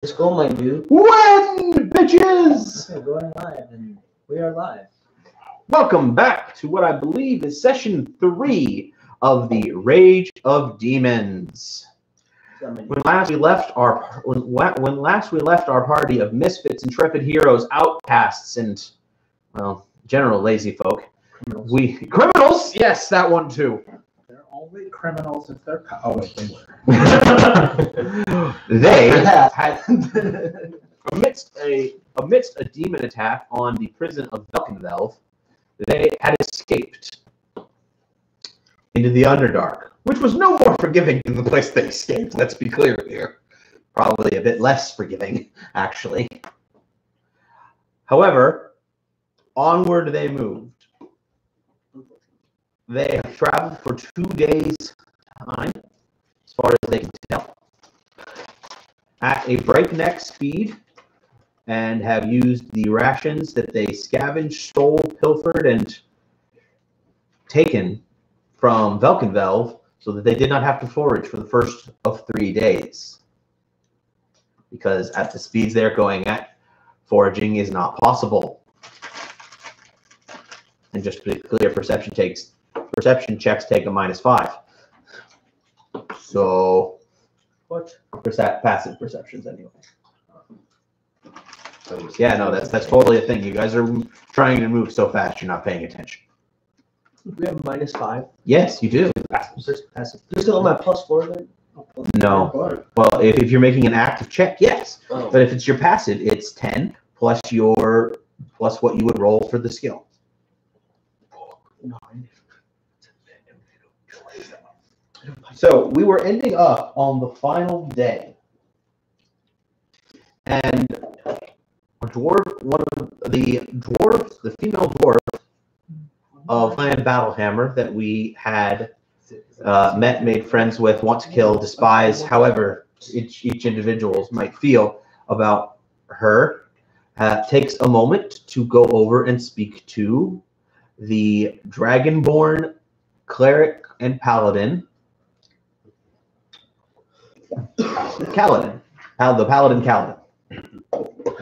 Let's go, my dude. When, bitches! We're going live, and we are live. Welcome back to what I believe is session 3 of the Rage of Demons. When last we left our party of misfits, intrepid heroes, outcasts, and well, general lazy folk, criminals. Yes, that one too. They're only criminals if they're. Oh wait, they were. They had amidst a demon attack on the prison of Velkenvelv, they had escaped into the Underdark, which was no more forgiving than the place they escaped. Let's be clear here. Probably a bit less forgiving, actually. However, onward they moved. They have traveled for 2 days' time, as far as they can tell, at a breakneck speed, and have used the rations that they scavenged, stole, pilfered, and taken from Velkenvelv, so that they did not have to forage for the first of 3 days. Because at the speeds they're going at, foraging is not possible. And just to be clear, perception checks take a -5. So, What? passive perceptions anyway. Yeah, no, that's totally a thing. You guys are trying to move so fast, you're not paying attention. We have -5. Yes, you do. Passive. You still have my +4 then? No. Well, if you're making an active check, yes. Oh. But if it's your passive, it's 10 plus what you would roll for the skill. 9. So we were ending up on the final day, and one of the dwarves, the female dwarf of Clan Battlehammer that we had made friends with, want to kill, despise, however each individual might feel about her, takes a moment to go over and speak to the Dragonborn cleric and paladin, Kaladin, the paladin Kaladin.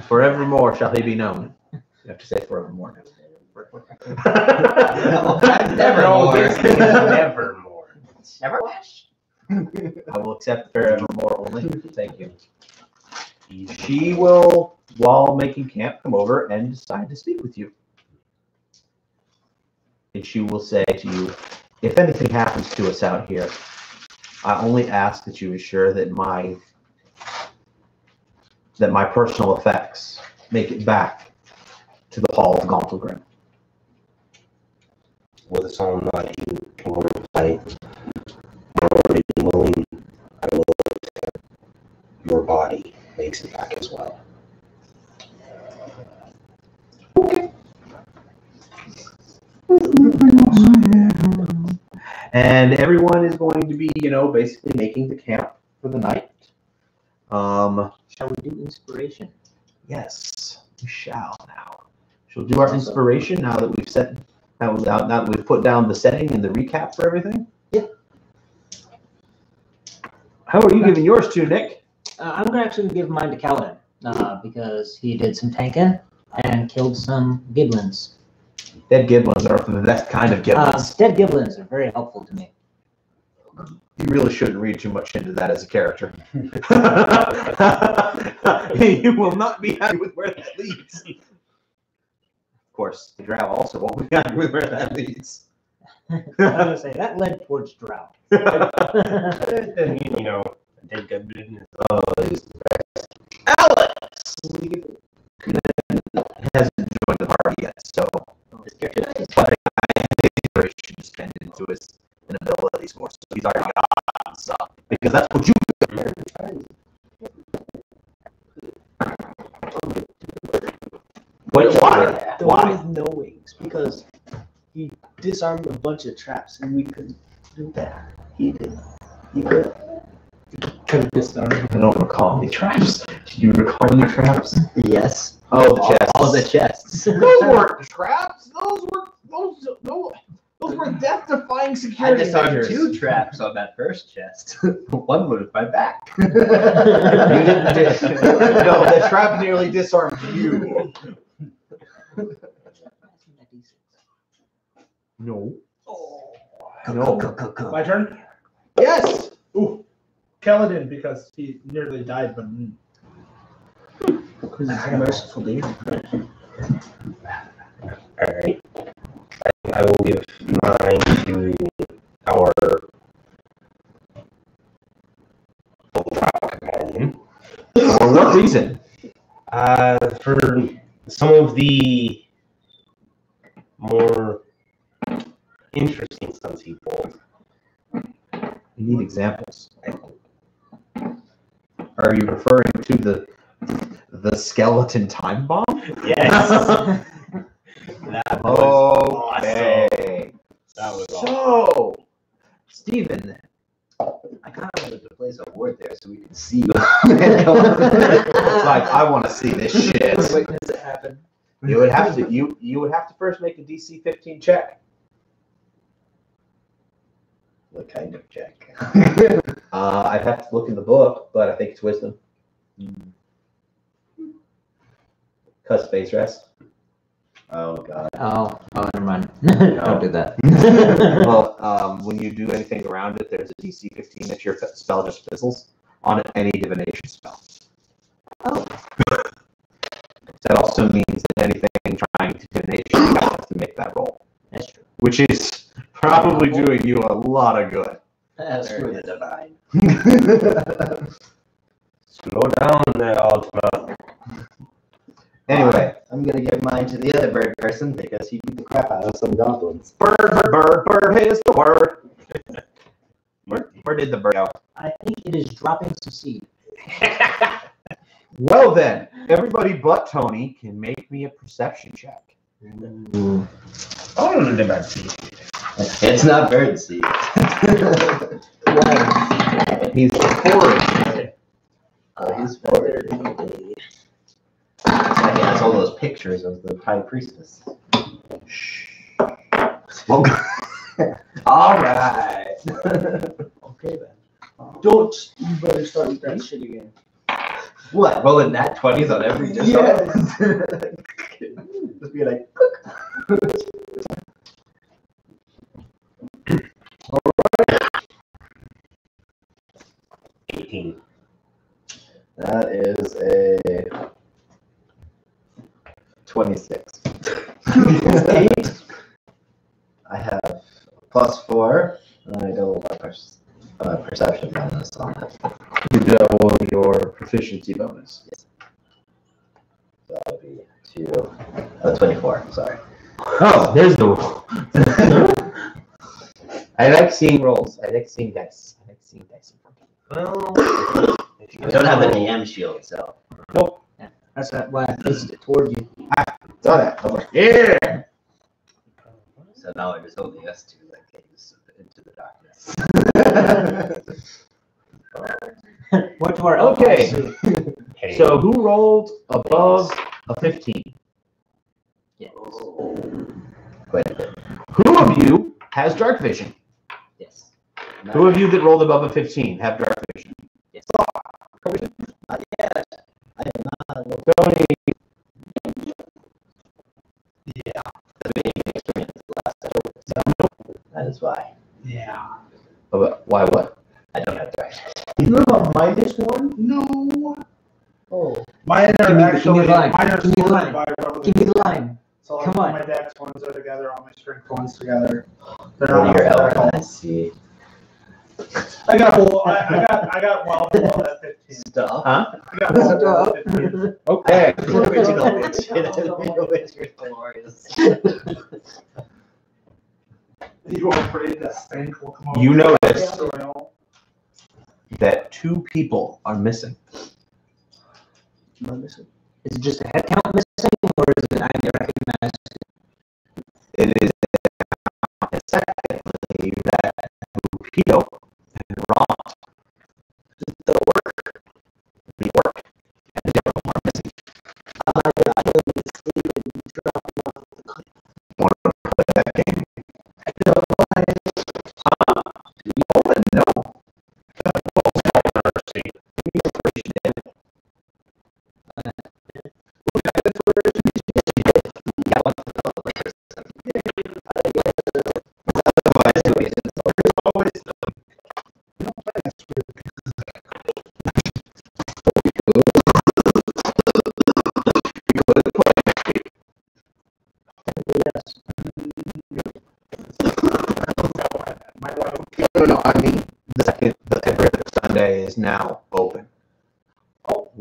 Forevermore shall he be known. You have to say forevermore. Nevermore. Never wish. I will accept forevermore only. Thank you. She will, while making camp, come over and decide to speak with you. And she will say to you, if anything happens to us out here, I only ask that you ensure that my personal effects make it back to the Hall of Gauntlgrim. With a solemn nod, you will reply, already willing, I will accept your body makes it back as well. Okay. And everyone is going to be, basically making the camp for the night. Shall we do inspiration? Yes, we shall now. She'll do our inspiration now that we've now that we've put down the setting and the recap for everything. Yeah. How are you giving yours to, Nick? I'm going to actually give mine to Kaladin because he did some tanking and killed some giblins. Dead giblins are the best kind of giblins. Dead giblins are very helpful to me. You really shouldn't read too much into that as a character. You will not be happy with where that leads. Of course, the drow also won't be happy with where that leads. I was going to say, that led towards drought. A dead goblin is always the best. Alex hasn't joined the party yet, so but I think he should spend into his inabilities more. So he's already got stuff because that's what you do. Wait, why? The one with no wings, because he disarmed a bunch of traps and we couldn't do that. He did. He could. Could disarm. I don't recall any traps. Do you recall any traps? Yes. Oh, the chests. All the chests. Those weren't traps. Those were death-defying I security disarmed measures. 2 traps on that first chest. One was my back. You didn't no, the trap nearly disarmed you. No. No. My turn? Yes. Ooh. Kaladin, because he nearly died, but Because it's merciful, dude. Alright. I will give mine to our companion. For what reason? For some of the more interesting stunts he pulled. You need examples. Are you referring to the skeleton time bomb? Yes. That was Okay. That was awesome. So, Steven, I kind of wanted to place a ward there so we could see. it's like I want to see this shit. Witness it happen. You would have to you would have to first make a DC 15 check. What kind of check? I'd have to look in the book, but I think it's wisdom. Cause space rest. Oh god. Oh, never mind. Don't do that. Well, when you do anything around it, there's a DC 15 that your spell just fizzles on any divination spell. Oh. That also means that anything trying to divination, you have to make that roll, That's true. which is probably doing you a lot of good. That's for the divine. Slow down there, Ultima. Anyway, I'm gonna give mine to the other bird person because he beat the crap out of some goblins. bird is the word. Where did the bird go? I think it is dropping some seed. Well then, everybody but Tony can make me a perception check. oh, no, no, no, It's not bird seed. He's foraging. He's forward. It's like he has all those pictures of the high priestess. Well, all right. Okay then. Don't you better start with that shit again. What? Rolling nat 20s on every discard? Just be like, 18. that is a 26. 8. I have +4, and then I double my perception bonus on it. You double your proficiency bonus. So that would be 24, sorry. Oh, there's the roll. I like seeing rolls. I like seeing dice. I like seeing dice in front of me. Well, if you I don't have the DM shield, so. That's not why I placed it toward you. Saw that. I'm like, Yeah. so now it is only us two that gaze into the darkness. What to our Okay. hey, So who rolled above a 15? Yes. Quite a bit. Who of you has dark vision? Yes. Who of you that rolled above a 15 have dark vision? Yes. Not yet. I am not. Tony. That is why. Yeah. Why what? I don't have dark. You have a -1? No. Oh. Mine Give are me actually, the line. mine are Give me the sorted line. by Give relevance. me the line. So like, Come on. all my dex ones are together, all my strength ones together. They're What not are your alphabetical. elements? See. I got well below that 15. Stuff. Huh? I got well below 15. Okay. The original witch. The witch was glorious. You are afraid that stink will come over. You notice Soil. that 2 people are missing. Am I missing? Is it just a head count missing, or is it I recognize? It is secondly that Pito and Ron, the work, and Daryl are missing. Want to play that game?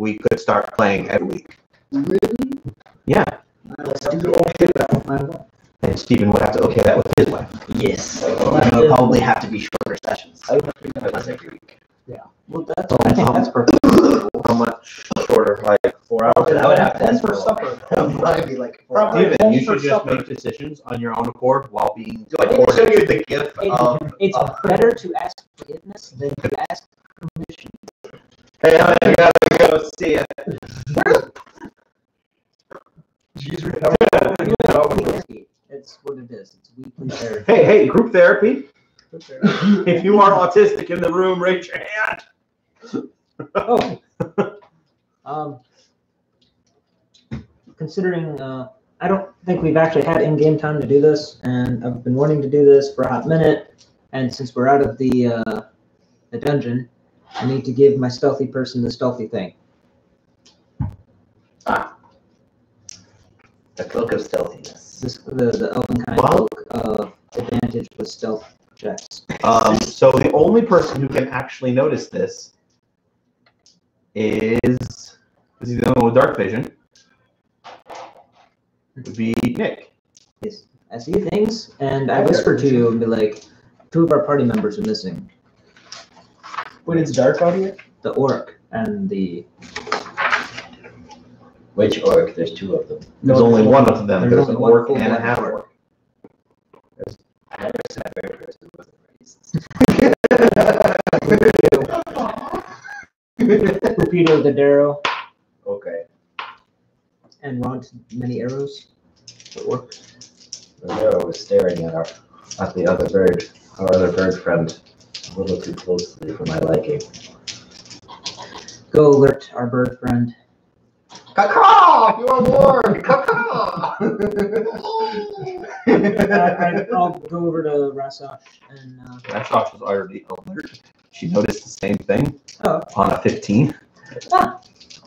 we could start playing every week. Really? Yeah, Let's do it. and Stephen would have to okay that with his wife. Yes. And it would probably have to be shorter sessions. I would have to do it every week. Well, that's I think that's perfect. How much shorter? Like 4 hours? I would have to Only ask for for supper. Probably be like 4 Probably. hours. Stephen, you Only for should just supper. make decisions on your own accord while being Do I need to show you the gift of? It's better to ask forgiveness than to ask permission. Hey, I gotta go see it. It's what it is. It's weekly therapy. Hey, group therapy. If you are autistic in the room, raise your hand. Oh. Considering, I don't think we've actually had in-game time to do this, and I've been wanting to do this for a hot minute, and since we're out of the dungeon, I need to give my stealthy person the stealthy thing. The cloak of stealthiness. The elven kind Well- cloak of advantage with stealth checks. So the only person who can actually notice this is he's the only one with dark vision. Would be Nick. Yes. I see things, and I whisper to you and be like, 2 of our party members are missing. When it's dark out here? The orc and the... Which orc? There's 2 of them. There's only one of them. There's There's only an one orc full and a blood half orc. orc. I never said a bear person wasn't racist. Pupido the Darrow Okay. and Ront many arrows. The orc. The arrow was staring at the other bird, our other bird friend, a little too closely for my liking. Go alert our bird friend. Caw! You are warned! Caw! I'll go over to Rasash and Rashosh was already alert. She noticed the same thing oh, on a 15. Ah.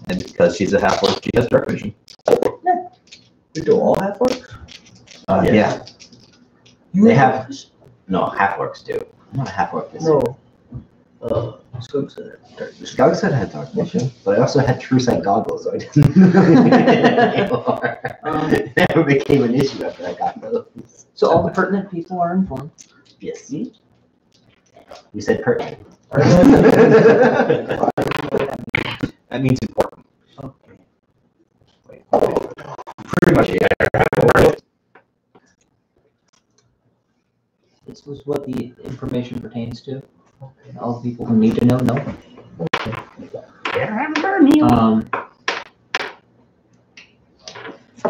And because she's a half orc, she has dark vision. We do all have orcs? Yeah. They have no half orcs do. I'm not a half orc this year. No. Skunks in it. Skunk said I had dark vision, but I also had true sight goggles, so I didn't anymore. It never became an issue after I got those. so all the pertinent people are informed. Yes. You said pertinent. That means important. Pretty much, yeah. This was what the information pertains to. And all the people who need to know.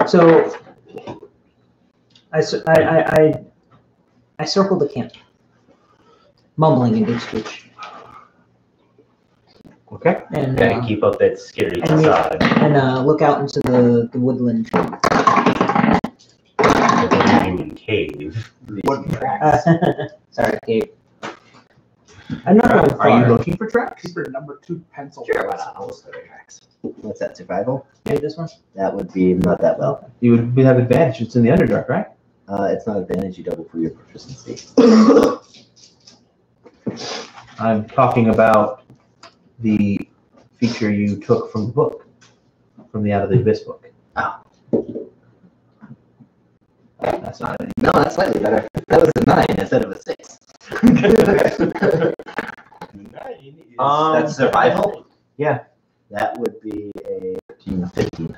So I circled the camp, mumbling in deep speech, Okay. and Gotta keep up that scary and we- facade. and look out into the woodland. Like a human cave. Sorry, Gabe. I'm not going far. Are you looking for tracks? Keep your number 2 pencil. Sure, why not? I'll look at the tracks. What's that, survival? Okay, this one? That would be not that well. You would have advantage. It's in the Underdark, right? It's not advantage, you double for your proficiency. I'm talking about the feature you took from the book, from the Out of the Abyss book. Oh. That's not it. No, that's slightly better. That was a 9 instead of a 6. That's survival? Yeah. That would be a 15.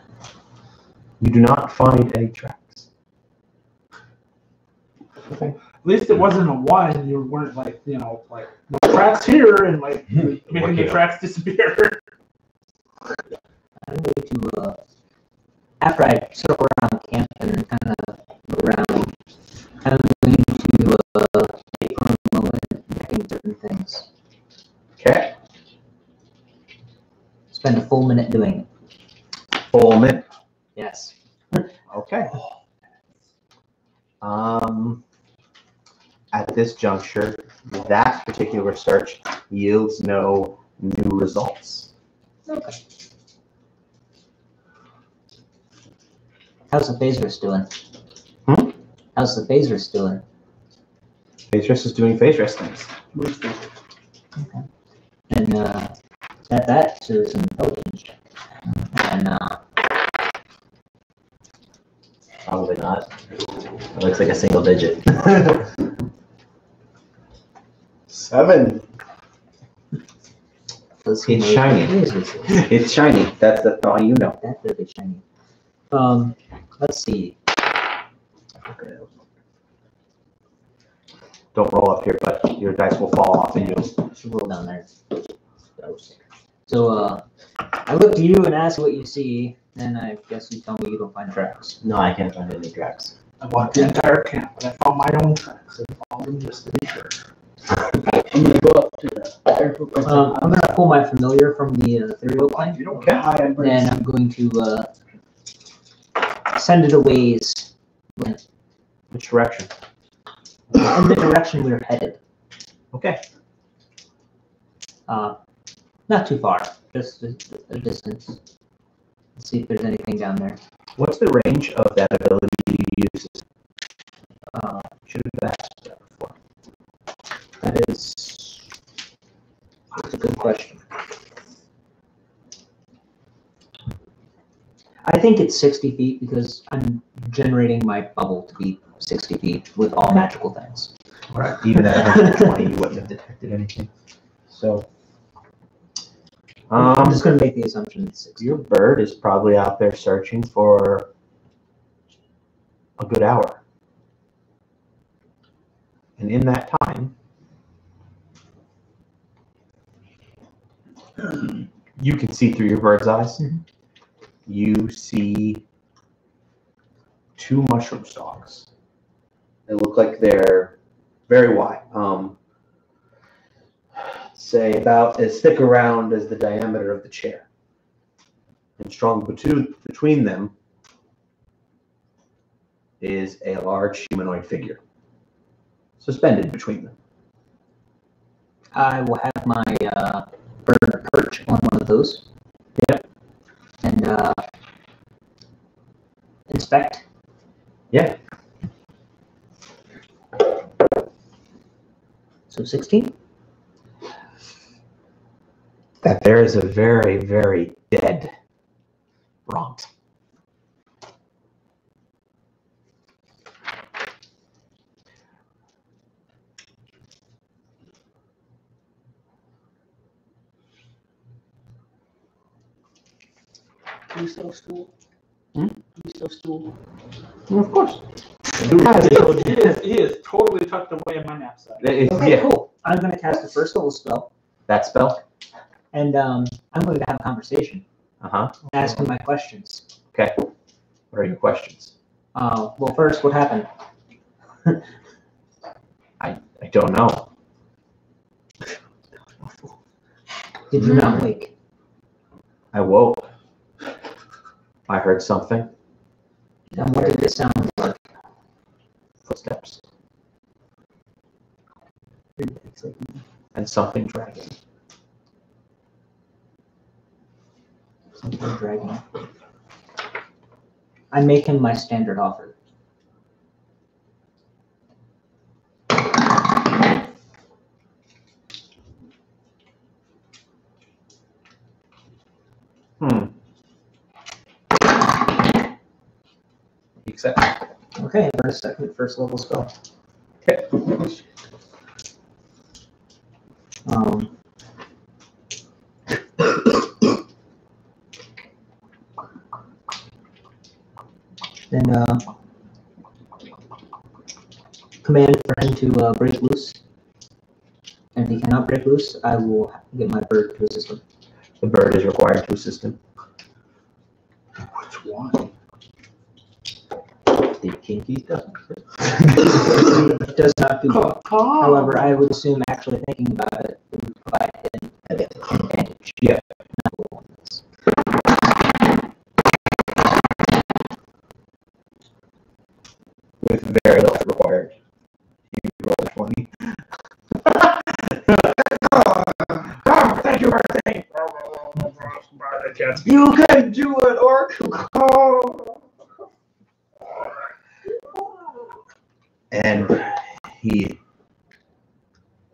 You do not find egg tracks. At least it wasn't a 1. You weren't like, no tracks here and like making the tracks disappear. I'm going to, after I circle around camp and kind of look around, I'm going to take for a moment checking certain things. Okay. Spend a full minute doing it. Full minute. Yes. Okay. At this juncture, that particular search yields no new results. Okay. How's the Phasers doing? Hmm? How's the Phasers doing? Phase Rest is doing phase rest things. And at that, so some intelligence check. then Probably not. It looks like a single digit. 7. let's see. It's shiny. It's shiny. That's all you know. That's really shiny. Let's see. Don't roll up here, but your dice will fall off and you'll. Should roll down there. So I look to you and ask what you see, and I guess you tell me you don't find tracks. No, I can't find any tracks. I walked the entire camp, and I found my own tracks and followed them just to be sure. I'm gonna go up to the airport. I'm gonna pull my familiar from the ethereal plane, You don't get high and and I'm going to send it a ways Which direction? in the direction we're headed. Okay. Not too far, just a distance. Let's see if there's anything down there. What's the range of that ability you use? Should have asked that before. That is that's a good question. I think it's 60 feet because I'm generating my bubble to be 60 feet with all magical things. Right. Even at 120, you wouldn't have detected anything. So. I'm just going to make the assumption it's 60. Your bird is probably out there searching for a good hour. And in that time, you can see through your bird's eyes. Mhm. You see 2 mushroom stalks. They look like they're very wide. Say about as thick around as the diameter of the chair. And strung between them is a large humanoid figure, suspended between them. I will have my bird perch on one of those. Yep. And inspect. Yeah. So 16? That there is a very, very dead Bront. Do you sell stool? Hmm? Do you sell stool? Of course. He is totally tucked away in my knapsack. Okay, Yeah, cool. I'm going to cast a first level spell, that spell. and I'm going to have a conversation, Uh-huh. ask him my questions. Okay. What are your questions? Well, first, what happened? I don't know. Did you not wake? I woke. I heard something. And what did it sound like? Footsteps. And something dragging. Something dragging. I make him my standard offer. Accept. Okay, for a second first level spell. Okay. Then command for him to break loose. And if he cannot break loose, I will get my bird to assist him. The bird is required to assist him. Which one? The kinky stuff. It does not do that. Oh. However, I would assume actually thinking about it would provide him an advantage. Yeah. Not roll on this. With very little required. You roll a 20. Thank you, birthday. You can do it, Orc! And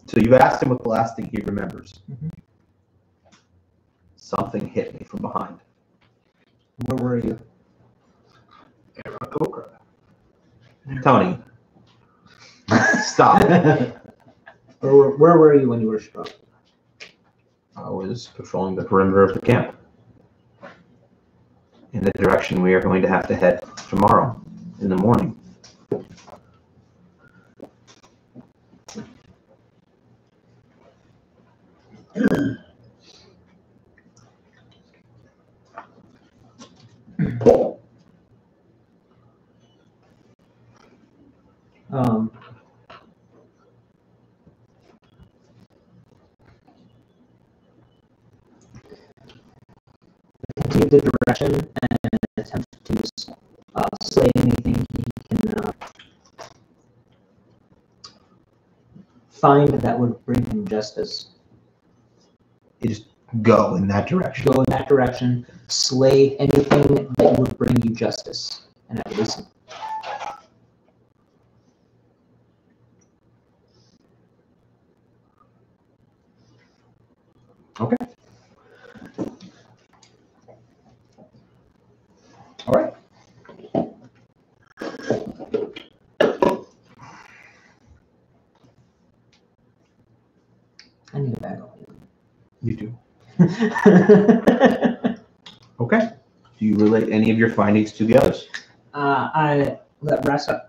so you asked him what the last thing he remembers. Mhm. Something hit me from behind. Where were you? Tony, stop. Where were you when you were struck? I was patrolling the perimeter of the camp in the direction we are going to have to head tomorrow in the morning. Continue the direction and attempt to slay anything he can find that would bring him justice. You just go in that direction. Go in that direction, slay anything that would bring you justice, and I listen. Okay. All right. I need a bag of You do. Okay. Do you relate any of your findings to the others? I let Rasha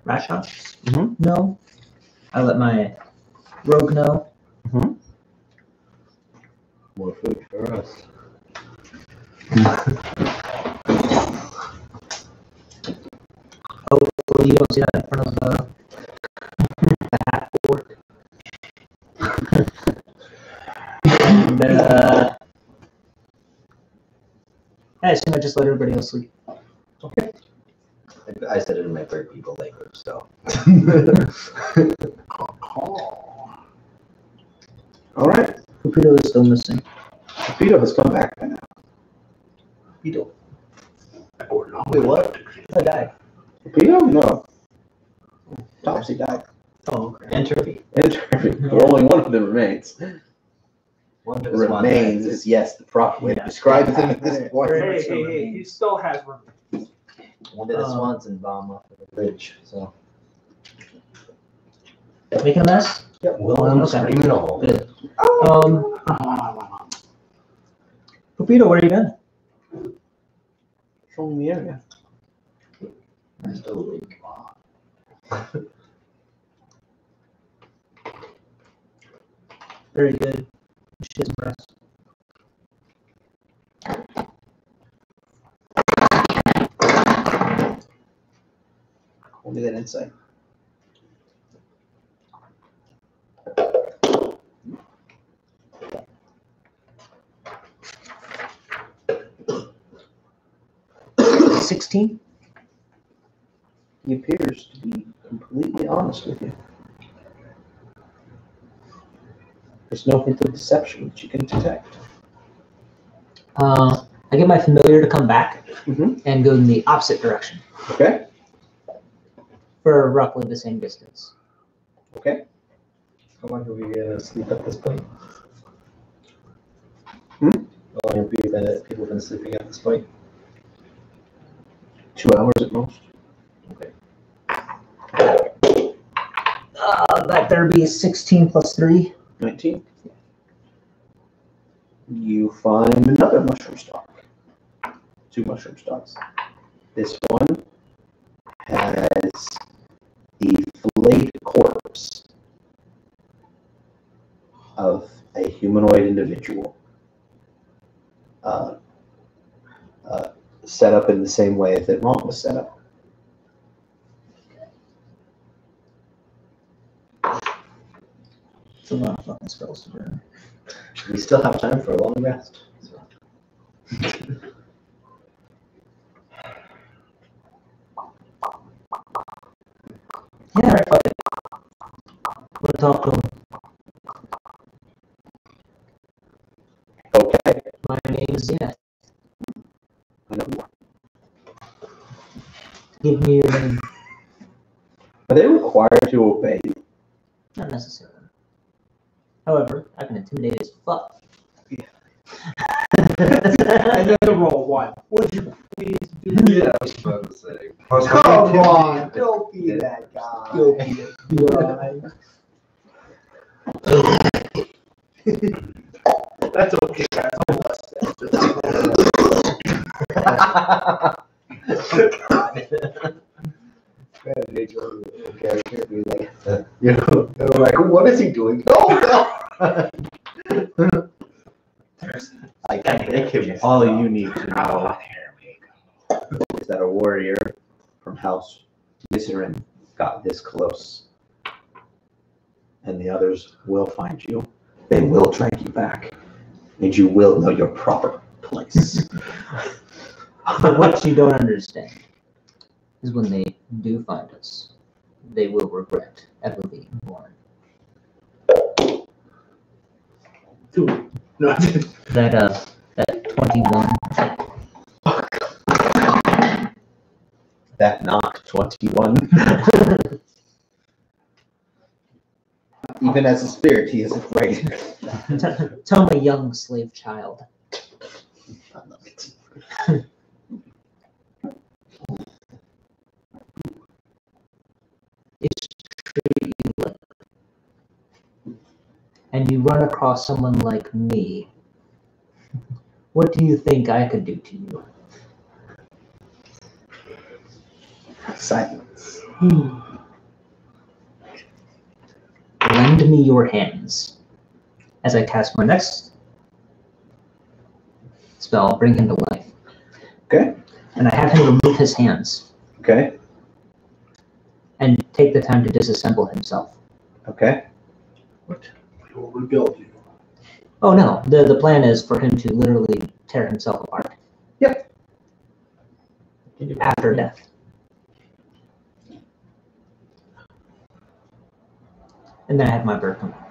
Mhm. know. I let my rogue know. More food for us. Hopefully you don't see that in front of the hat fork. And I assume I just let everybody else sleep. I said it in my bird people language, so. All right. Pupito is still missing. Vito has come back by now. Beetle. Wait, what? I died. Vito? No. Topsy died. Oh, okay. Entropy. Only one of them remains. One of us won. Remains is, yes, the proper way to describe him at this point. Hey, he still has room. One did a Swanson bomb off of the bridge, so. Making a mess? Yep, Okay. screaming all. Good. Pupito, where you been? From the area. I'm still awake. Very good. Shit rest. Only that insight. He appears to be completely honest with you. There's no hint of deception that you can detect. I get my familiar to come back Mhm. and go in the opposite direction Okay? for roughly the same distance. Okay. How long have we been asleep at this point? Hmm? How long have people been sleeping at this point? 2 hours at most. That there be 16 plus 3. 19. You find another mushroom stalk. 2 mushroom stalks. This one has the flayed corpse of a humanoid individual, set up in the same way that Ron was set up. It's a lot of fucking spells to burn. We still have time for a long rest. So. Yeah, alright, fuck it. We'll talk to him. Okay. My name is Zenith. I know you are. Give me your name. Are they required to obey you? Not necessarily. However, I can intimidate as fuck. Yeah. And then the roll 1. Would you please do Yeah, I was about to say. Plus, Come we're on, don't be that guy. Don't be That's okay, guys. I'll bless Character be like, you know, like, what is he doing? No, no. I can make him. All you need to know Oh, there we go. is that a warrior from House Lysarin got this close. And the others will find you. They will drag you back. And you will know your proper place. But what you don't understand is when they do find us, they will regret ever being born. Dude. No. That 21. That knock 21. Even as a spirit, he is afraid. Tell my young slave child. It's treat you like, and you run across someone like me. What do you think I could do to you? Silence. Lend me your hands. As I cast my next spell, bring him to life. Okay. And I have him remove his hands Okay. and take the time to disassemble himself. Okay. We will rebuild you. Oh no, the plan is for him to literally tear himself apart. Yep. After death. And then I have my bird come out.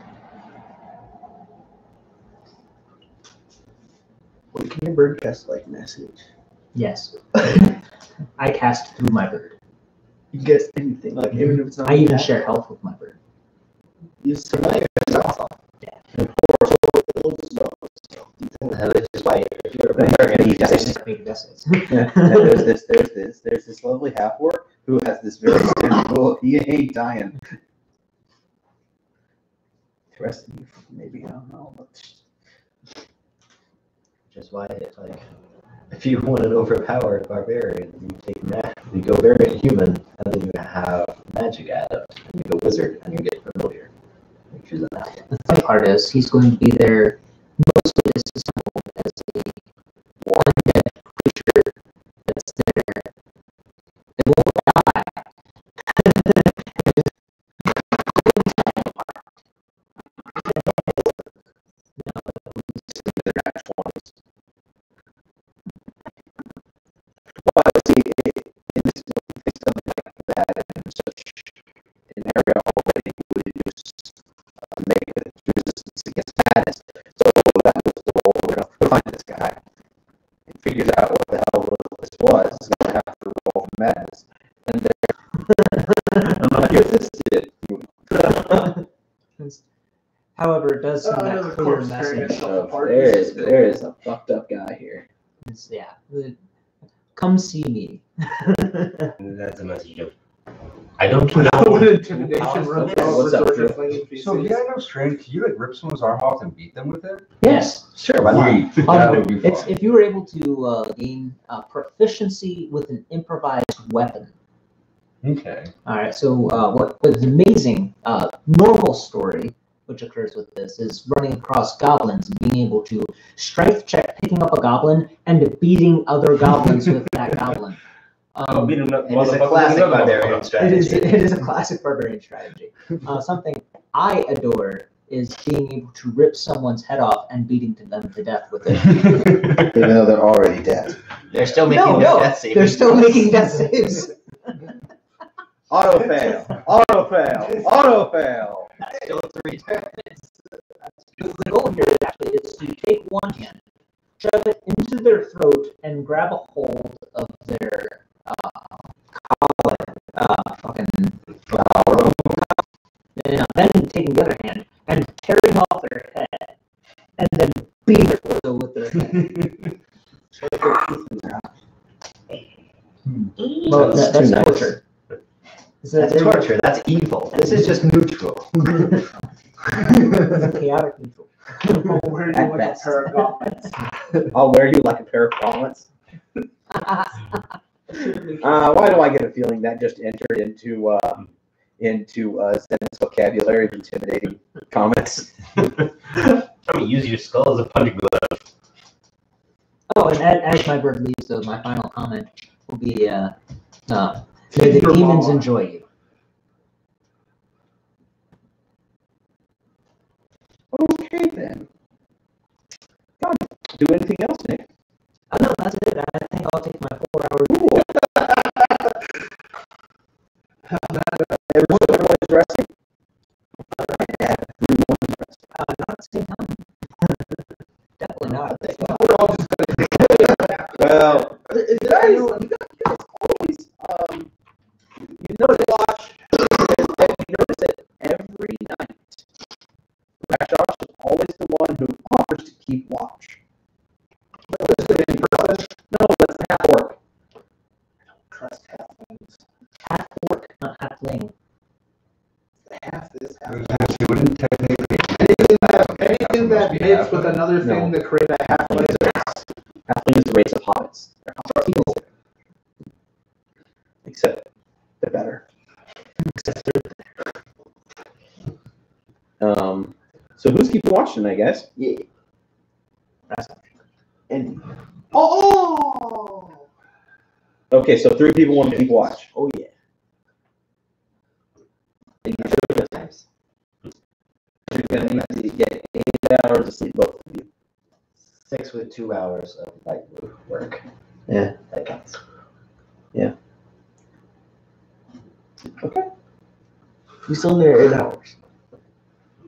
What can your bird cast like message? Yes. I cast through my bird. You guess anything, like even if it's not. I even share health with my bird. You survive yourself. If you're a barbarian, you just Make guesses. Yeah. And there's this lovely half-orc who has this very standard rule. He ain't dying. The rest of you, maybe, I don't know. But just why it's like, if you want an overpowered barbarian, you take you go very human, and then you have magic adept, and you go wizard, and you get familiar. You choose that. The funny part is he's going to be there mostly disassembled as a one-dead creature that's there. It won't die. Well, see, in this something like that in such an area already would use negative resistance against madness. So that was the goal. We're going to find this guy and figures out what the hell this was. He's going to have to roll for madness. And I'm like, here's this shit. However, it does send that Another clear corpse tearing message. itself So apart. there is a fucked up guy here. Yeah. Come see me. That's a message of, I don't With know. intimidation, What's up, Drew? So yeah, I know, Strange. Can you like rip someone's arm off and beat them with it? Yes. Sure, why not? Sweet. That would be fun. It's if you were able to gain proficiency with an improvised weapon. Okay. All right. So what is amazing? Normal story, which occurs with this, is running across goblins and being able to strength check picking up a goblin and beating other goblins with that goblin. I'll beat him up. It is a classic barbarian It strategy. is a classic barbarian strategy. Something I adore is being able to rip someone's head off and beating them to death with it. Even though they're already dead. They're still making No, death saving they're still throws. making death saves. Auto fail. Auto fail. Auto fail. Still 3 turns. The goal here actually is to take one hand, shove it into their throat, and grab a hold of their then taking the other hand and tearing off their head, and then beating their torso with their head. Well, That's that's too nice. torture. Is that That's torture. That's evil. This is just neutral. chaotic neutral. I'll wear you At like best. a pair of gauntlets. I'll wear you like a pair of gauntlets. Why do I get a feeling that just entered into Zenith's vocabulary of intimidating comments? Tell me, use your skull as a punching glove. Oh, and as my bird leaves, though, my final comment will be, may the demons enjoy you. Okay then. God, do anything else, Nick? Oh, no, that's it. I think I'll take my 4 hours. Everyone's resting? Yeah, everyone's resting. Not at the same time. Definitely not. Well, you guys always, you notice that every night, Josh is always the one who offers to keep watch. No, that's half orc. Trust halflings. Half orc, not halfling. Half is half. She wouldn't technically. Anything that hits with another thing No. to create a halfling. Halfling is the race of hobbits. They're people. Except they're better. So who's keeping watch tonight, guys? Yeah. And Oh! okay, so 3 people want to keep watch. Oh yeah. Times. You're gonna need to get 8 hours of sleep, both of you. 6 with 2 hours of light work. Yeah. That counts. We still need 8 hours.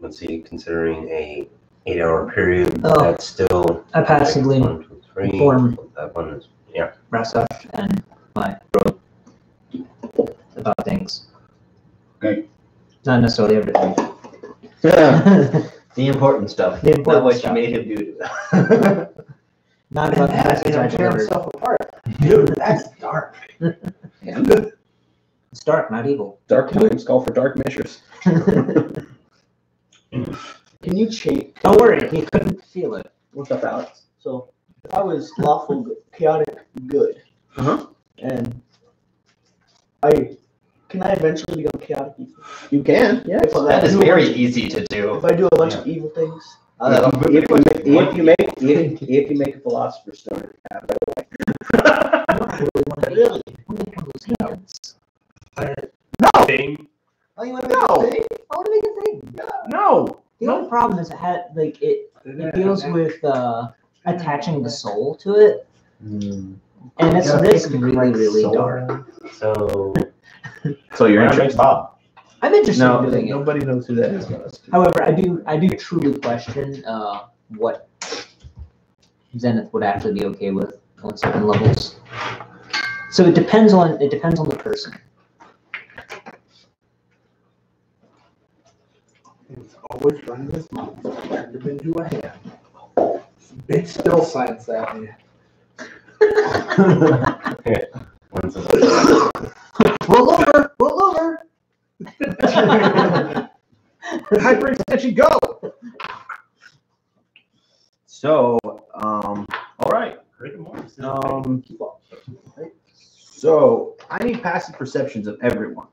Let's see, considering a 8-hour period, Oh. that's still I passively 1, 2, 3. inform That one is, yeah. Rasaf and my bro about things. Okay. Not necessarily everything. The important stuff. The important not what stuff. you made him do. Not about the message I tear delivered. himself apart. Dude, that's dark. And It's dark, not evil. dark times call for dark measures. Can you change? Don't worry, he couldn't feel it. What's up, Alex? So if I was lawful good, chaotic good, Uh-huh. and can I eventually become chaotic evil? You can, yes. If I That is do- very easy to do. If I do a bunch of evil things, If you make a philosopher's stone, I don't really want to make, really? those hands. Thing. Oh, you want to make a thing? I want to make a thing. no. The only problem is it deals with attaching the soul to it, and it's really dark. So, So you're Round interested? Bob. I'm interested No, in doing it. nobody knows who that is. However, I do truly question what Zenith would actually be okay with on certain levels. So it depends on the person. It's always running this mouth. Turned him into a hand. Bitch still signs that me. Once a- Roll over. Hyperextension, go! So, all right. Rick and Morty. So I need passive perceptions of everyone.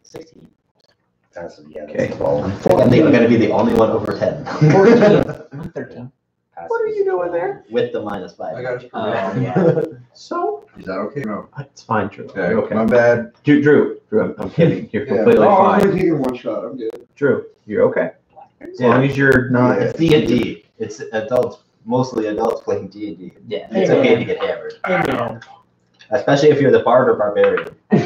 16. Passive, yeah. Okay. 12. I'm gonna be the only one over 10. 14. I'm 13. What are you doing there? With the -5. I got you. Yeah. So Is that okay? No. it's fine, Drew. Okay. You're okay. My bad. Drew, I'm kidding. You're Yeah. completely No, I'm fine. only taking one shot. I'm good. Drew, you're okay. As long as you're not. Yeah. It's D&D. It's adults, mostly adults playing D&D. Yeah. It's okay to get hammered. Yeah. Especially if you're the bard or barbarian. And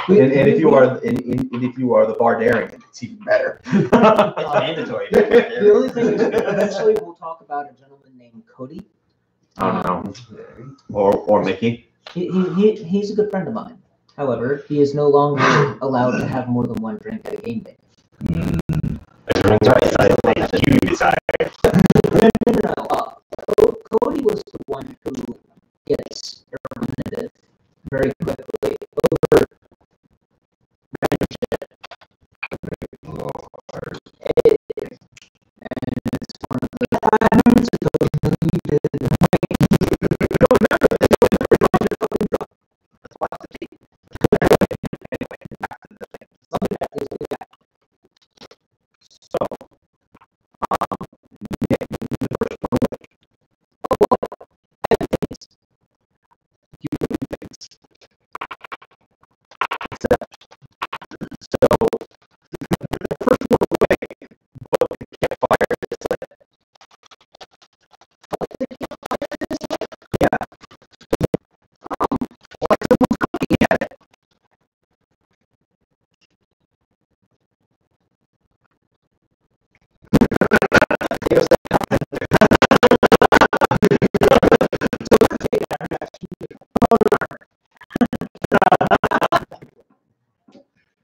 if you are the bardarian, it's even better. It's mandatory. The only thing is, eventually we'll talk about a gentleman named Cody. I don't know. Or Mickey. He's a good friend of mine. However, he is no longer allowed to have more than one drink at a game day. You decide. No. Cody was the one who gets eliminated very quickly over and it's one of the times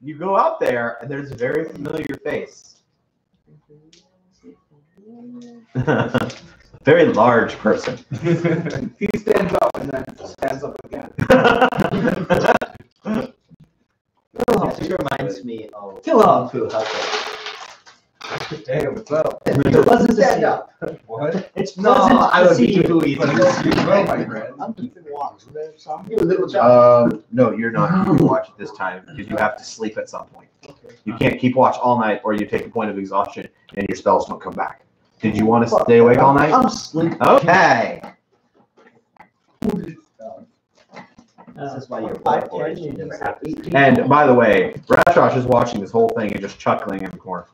You go out there, and there's a very familiar face. A very large person. He stands up and then stands up again. It reminds me of Kill off. Fu Hustle. Hey, what's up? It wasn't Stand up. What? It's No, pleasant I to would see be you. too easy. Well, my friend. I'm keeping watch, man. So I'm doing a little job. No, you're not. You can watch it this time because you have to sleep at some point. You can't keep watch all night, or you take a point of exhaustion and your spells don't come back. Did you want to stay awake all night? I'm sleeping. Okay. This is why you're Five, bored, 10, you never have to sleep. And by the way, Rashosh is watching this whole thing and just chuckling in the corner.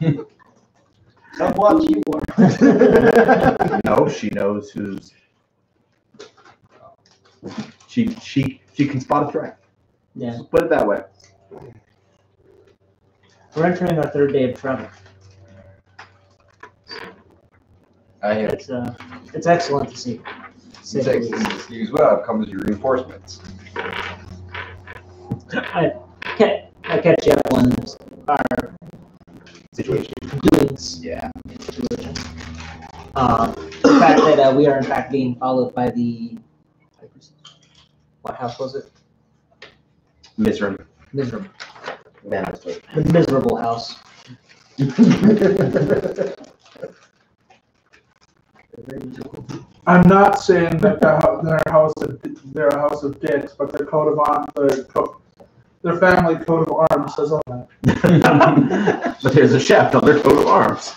I'm watching you. No, she knows who's. She can spot a threat. Yeah. Just put it that way. We're entering our third day of travel. I have It's excellent to see. Say the least. you as well. Comes your reinforcements. I catch you up on our Situation. doings. Yeah. Situation. The fact that we are in fact being followed by the what house was it? Misery. Miserable. Manifestly. The miserable house. I'm not saying that they're a house of dicks, but their coat of arms, their family coat of arms says all that. But there's a shaft on their coat of arms.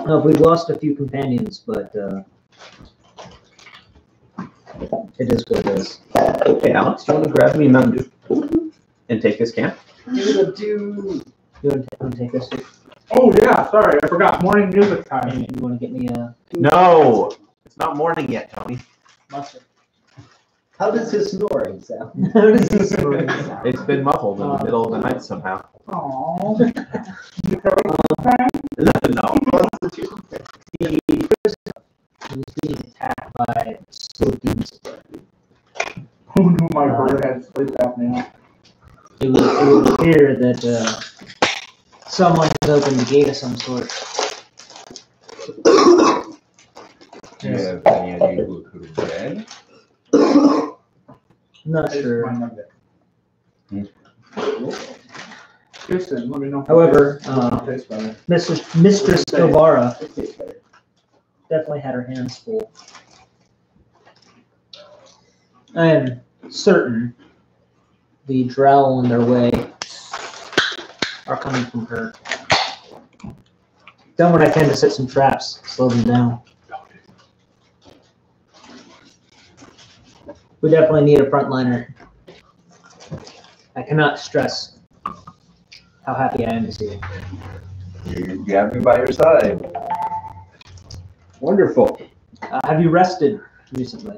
No, we've lost a few companions, but it is what it is. Hey, Alex, do you want to grab me a Mountain Dew and take this camp? You want to take this? Oh yeah, sorry, I forgot. Morning music time. And you want to get me a No, it's not morning yet, Tony. mustard? How does his snoring sound? How does this story sound? It's been muffled in the middle of the night somehow. Aww. No. The prison was being attacked by slow demons. Who knew my bird had sleep apnea? It would appear that someone has opened the gate of some sort. Do you have any idea who could have been? Not sure. Kirsten, let me know. However, Tastes better. Mistress Novara definitely had her hands full. I am certain the drow on their way are coming from her. Done what I can to set some traps, slow them down. We definitely need a frontliner. I cannot stress how happy I am to see you. You have me by your side. Wonderful. Have you rested recently?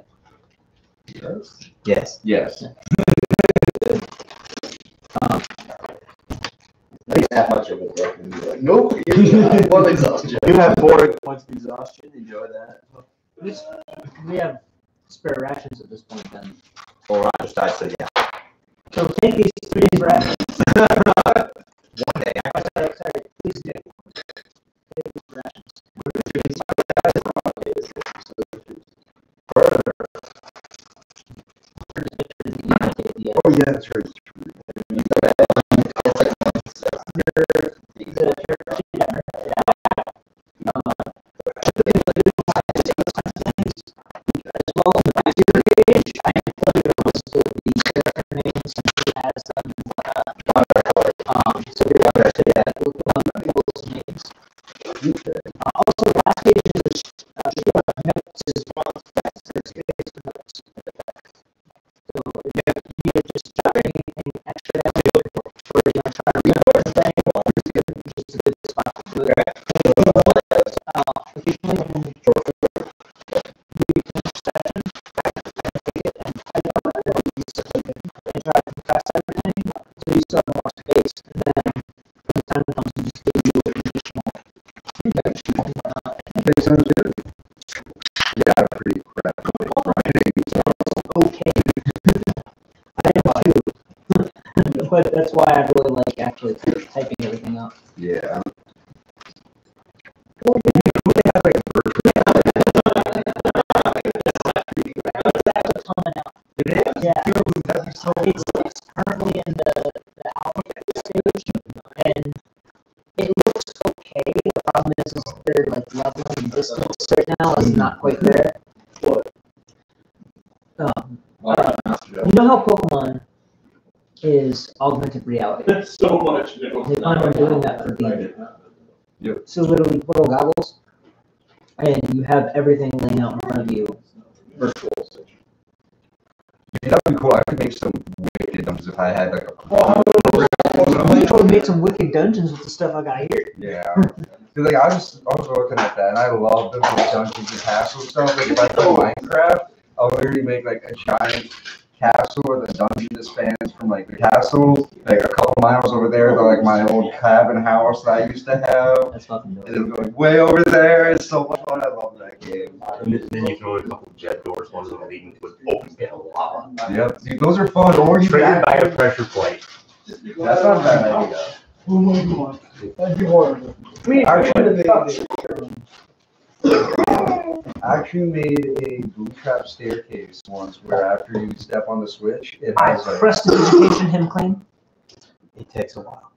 Yes. Yes. Yes. That much of it, and be like, nope, one exhaustion. You have 4 points of exhaustion. Enjoy that. We have spare rations at this point then. Well, Roger Stein said, yeah. So take these 3 days rations. One day. Sorry, please do. Take these rations. Oh, yeah, that's right. Also, last page is notes as well. So if you just jot anything extra for trying to read the thing, just a good spot to do it. Occasionally, when we finish session, and take it and type it out, and try to compress everything, so you still have more space, and then when the time comes, you just give you additional. Sounds good. Yeah, I'm pretty crap. Okay. I am too. But that's why I really like actually typing everything out. Yeah. Yeah. It's currently in the alpha stage, and it looks okay. The problem is they're like leveling and distance right now is not quite there. You know how Pokemon is augmented reality? That's so much. They plan on doing that for D&D. Yep. So literally portal goggles, and you have everything laying out in front of you. Virtual. That'd be cool. I could make some wicked dungeons if I had like You could make some wicked dungeons with the stuff I got here. Yeah. Cause like I was looking at that and I love the dungeons and castles stuff. Like if I play Minecraft, I'll literally make like a giant castle with a dungeon that spans from like the castle like a couple miles over there to like my old cabin house that I used to have. That's fucking dope. And it'll go like way over there. It's so much fun. I love that game. And then you can open a couple jet doors, one of them leading to an open pit of lava. Yep. Dude, those are fun. Or you Triggered can by a pressure plate. That's not a bad idea. Oh my god. That'd be horrible. I actually made a booby trap staircase once where after you step on the switch, it I has like. prestidigitation him claim. It takes a while.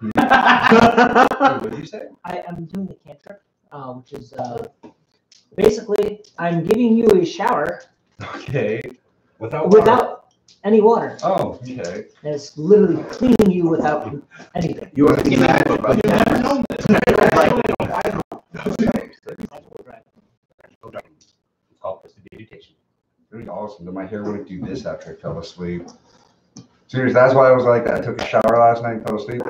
What did you say? I'm doing the cantrip, which is basically I'm giving you a shower Okay. without any water. Oh, okay. And it's literally cleaning you without anything. You want to get mad about It's called prestidigitation. Really awesome. Then my hair wouldn't do this after I fell asleep. Seriously, that's why I was like that. I took a shower last night and fell asleep.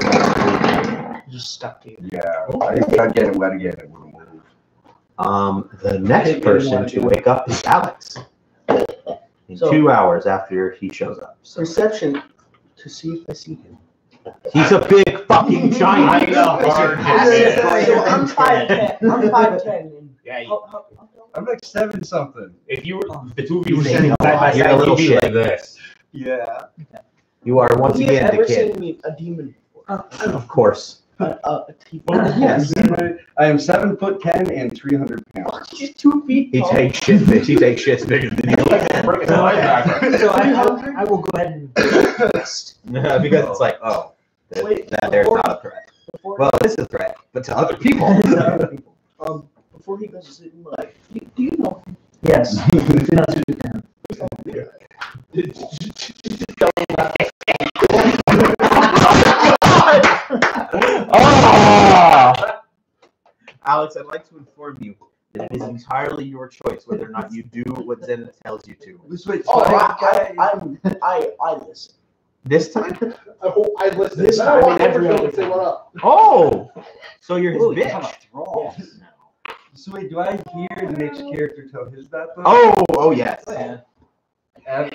Just stuck to you. Yeah. I tried getting wet again. It wouldn't move. The next person to wake up is Alex. In So- 2 hours after he shows up. Perception to see if I see him. He's a big fucking giant. I know. So I'm 5'10". I'm 5'10". and Yeah, how- I'm like 7 something. if you were, the two of you were He's standing side by You're a side, little you'd be shit. like this. Yeah. You are once Have you again the ever kid. seen a demon before? Of course. A Yes. I am 7'10" and 300 pounds. She's 2 feet He tall. takes shit. He takes shits bigger than you. So I will go ahead and rest. Because it's like, oh, Wait, that there's before- not a threat. Before, Well, this is a threat, but to other people. before he goes to sleep, I'm like, do you know? Yes. Do not speak to him. Alex, I'd like to inform you that it is entirely your choice whether or not you do what Zen tells you to. I listen. This time? I listen. This I time walk and over every to him other and say what up. Oh! So you're his Ooh, bitch. Yes. So wait, do I hear the next character tell his that though? Oh yes.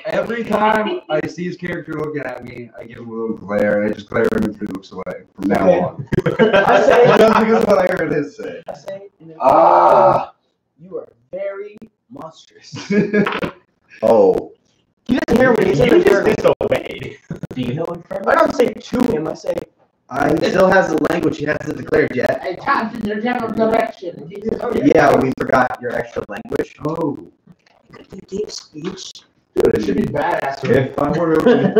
Every time I see his character looking at me, I give him a little glare, and I just glare him and he looks away from now Okay. on. I say, Just because of what I heard his say. I say, in a- Ah. you are very monstrous. Oh. He doesn't hear what he's You saying. just disobeyed. maybe. Do you know Infernal? I don't say to him. I say I still has the language he hasn't declared yet. I taught in your general direction. Yeah, we forgot your extra language. Oh. deep speech. Dude, it should be badass. If I were to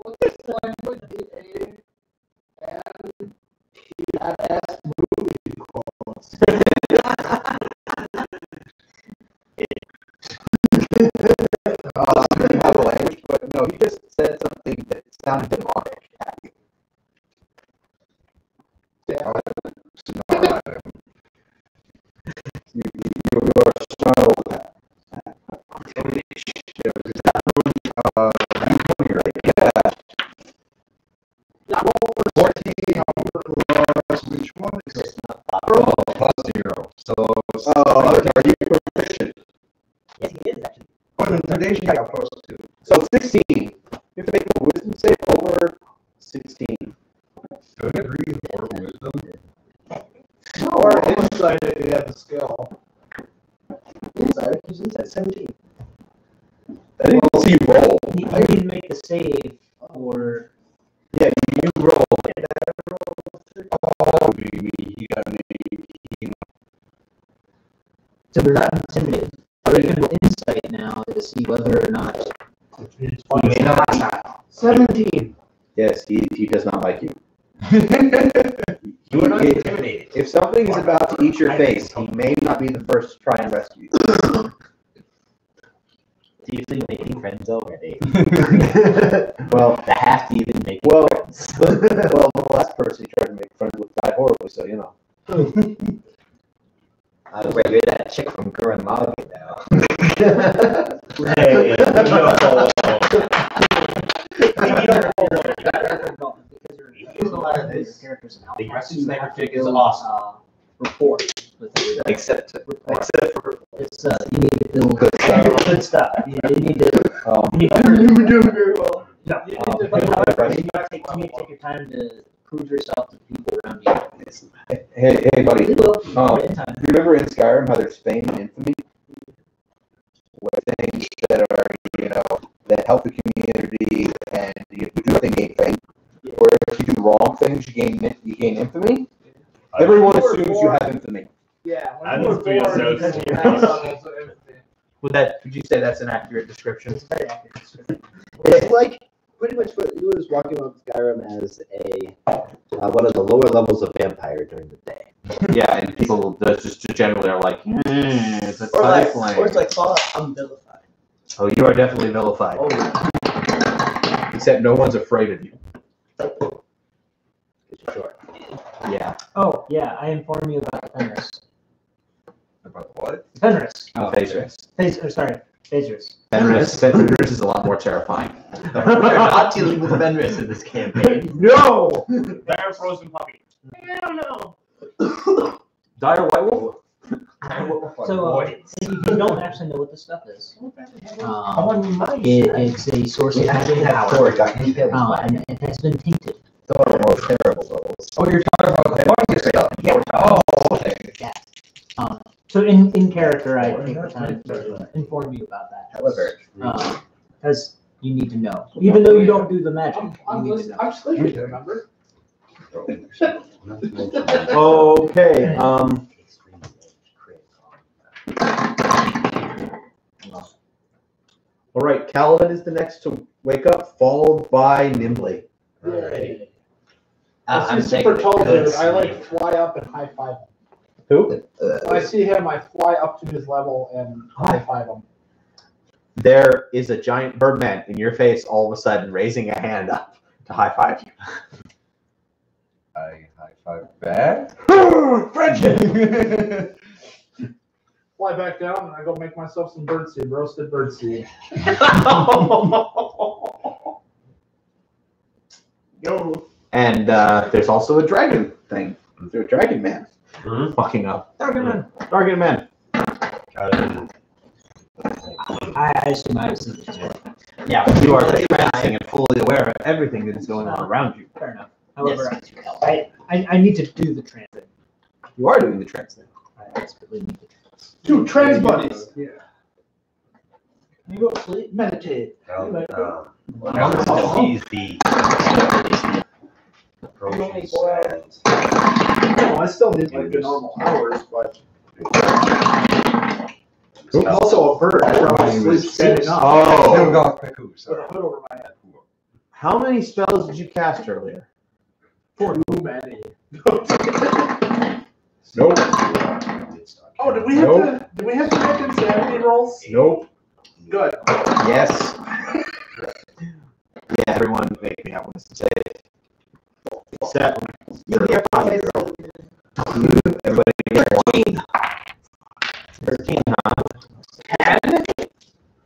What this language is and badass movie quotes. he have a language, but no, he just said something that sounded demonic. You are so Which one is It's not Oh, plus 0. So, Are you proficient? Yes, he is actually. today she got plus 2. So 16. You have to make a wisdom save over 16. Don't agree or wisdom. Or insight if you have the skill. Inside, he's inside 17. I didn't see you roll. You need to make the save, or Yeah, you roll. Oh, baby, he got an 18. so they're not intimidated. Or you can roll insight now to see whether or not. He may not. 17. Yes, he does not like you. You are not intimidated. If something is about to eat your face, he may not be the first to try and rescue you. It's usually making friends already. Well, To have to even make Well- friends. well, the last person he tried to make friends with died horribly, so you know. I was you're that chick from Gurren Lagann now. Hey, There's a lot of these characters in The Alpha. aggressive You sniper have to chick is build, awesome. Rapport with everybody. Except for It's you need to build Good stuff. you need to um, you need to We're doing very well. but however, you need to take your time to prove yourself to people around you. hey buddy, It will Oh. in time. you remember in Skyrim how there's fame and infamy? What things that are, that help the community and you do nothing gain fame. Where if you do wrong things, you gain infamy. Everyone assumes you have infamy. Yeah. I When you were need to be born, so because small. you have levels of empathy. Would you say that's an accurate description? It's very accurate. It's like pretty much what you was walking around Skyrim as a one of the lower levels of vampire during the day. Yeah, and people just generally are like, it's a Or like, flame. or it's like Fallout, I'm vilified. Oh, you are definitely vilified. Oh, yeah. Except no one's afraid of you. Sure. Yeah. Oh yeah, I inform you about Fenris. About what? Fenris. Oh, Phaedrus. Phaedrus. Fenris is a lot more terrifying. We're not dealing with Fenris in this campaign. No! Dire frozen puppy. Hell no! Dire White Wolf. So if you don't actually know what this stuff is, it's a source of We actually magic have power, four got detailed. and it has been tainted. It's one of the most terrible levels. Oh, you're talking about the funny stuff. Yeah. Oh, okay. So in character, I take the time to inform you about that. However, Because you need to know, even though you don't do the magic, you need to know. I'm sleeping, remember? Okay. All right. Kaladin is the next to wake up, followed by Nimbly. Alrighty. I see super tall dude. I like fly up and high five him. Who? When I see him, I fly up to his level and high five him. There is a giant birdman in your face, all of a sudden raising a hand up to high five you. I high five back. Friendship! Fly back down and I go make myself some birdseed, roasted birdseed. Yo. And there's also a dragon thing. There's a dragon man. Mhm. Fucking up. Dragon man. I assume I was Yeah, you are trancing and fully aware of everything that is going on around you. fair enough. However, I need to do the transit. You are doing the trance thing. desperately need it. Dude, trans buddies. You go to sleep, meditate. He's the approaches and I still need like the normal hours, but I'm also a bird. I probably sleep standing up. Oh. Still got cuckoo, With a so. hood over my head. How many spells did you cast earlier? Too many. Nope. Oh, did we have to make insanity rolls? Nope. Good. Yes. Yeah, everyone make me have one to say. Except everybody get one. 13, huh?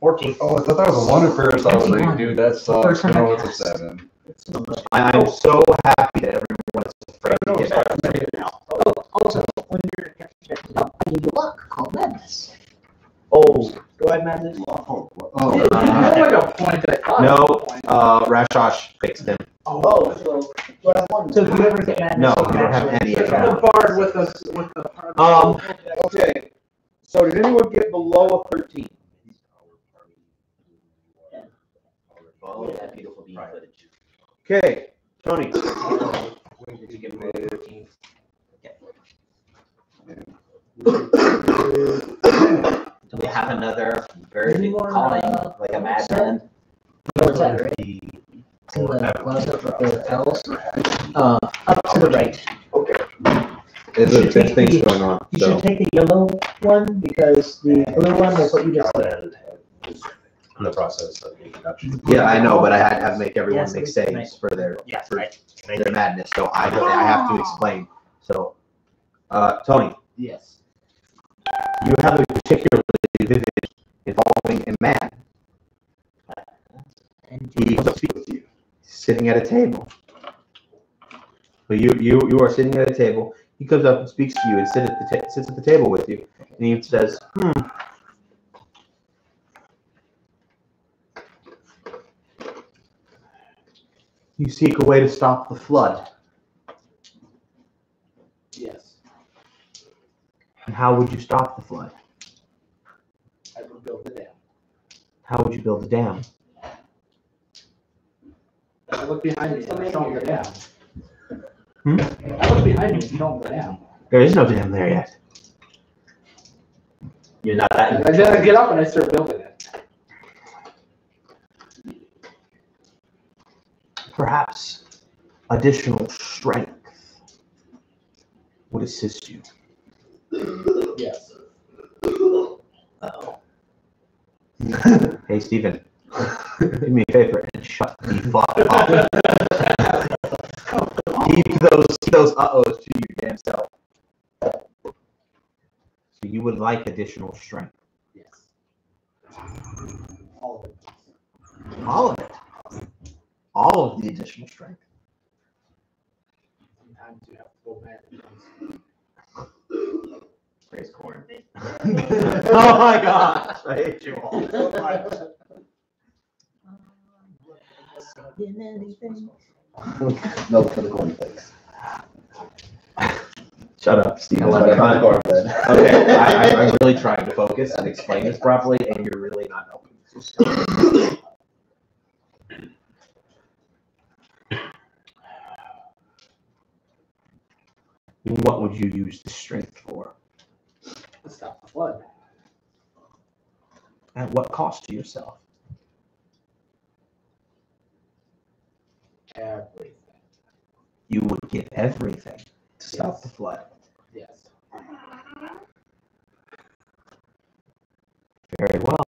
14. Oh, I thought that was a 1 at first. I was like, dude, that sucks. No, it's a 7. I'm so happy that everyone is afraid to get back. Oh, also, when you're catching up, I need luck called madness. Oh, go ahead, Madness. You have like a point I thought. No, Rashosh fixed him. Oh, so do I have one? So if you ever get madness, No, you you don't have any of The them. bard with the Okay. So did anyone get below a 13? Oh, that beautiful bean footage. Okay, Tony. Did you get below 13? Do we have another bird Any more, calling like a madman? what's that, right? In the closet with the bells. Up to the right. There's things going on. You So should take the yellow one because the blue one was what you just did. and in the process of the introduction. yeah, I know, but I had to make everyone Yes, make it's saves nice. for their Yes, for right. their madness. So I have to explain. So, Tony, Yes. you have a particularly vivid involving a man. And He wants to speak with you, sitting at a table. So you are sitting at a table. He comes up and speaks to you and sits at the table with you, and he says, You seek a way to stop the flood. Yes. And how would you stop the flood? I would build the dam. How would you build a dam? I look behind me and I show them the dam. Hmm? I look behind me and show them the dam. There is no dam there yet. You're not that. And then I get up and I start building it. Perhaps additional strength would assist you. Yes. Uh-oh. Hey, Stephen, do me a favor and shut the fuck up. Keep those uh-ohs to your damn self. So you would like additional strength. Yes. All of it. All of it. All of the additional strength. Sometimes you have to go mad. Praise corn. Oh my gosh, I hate you all so much. in anything. Milk for the cornflakes. Shut up, Steve. I love it. Okay, I'm really trying to focus and explain this properly, and you're really not helping. What would you use the strength for? To stop the flood. At what cost to yourself? Everything. You would give everything to stop the flood. Yes. Very well.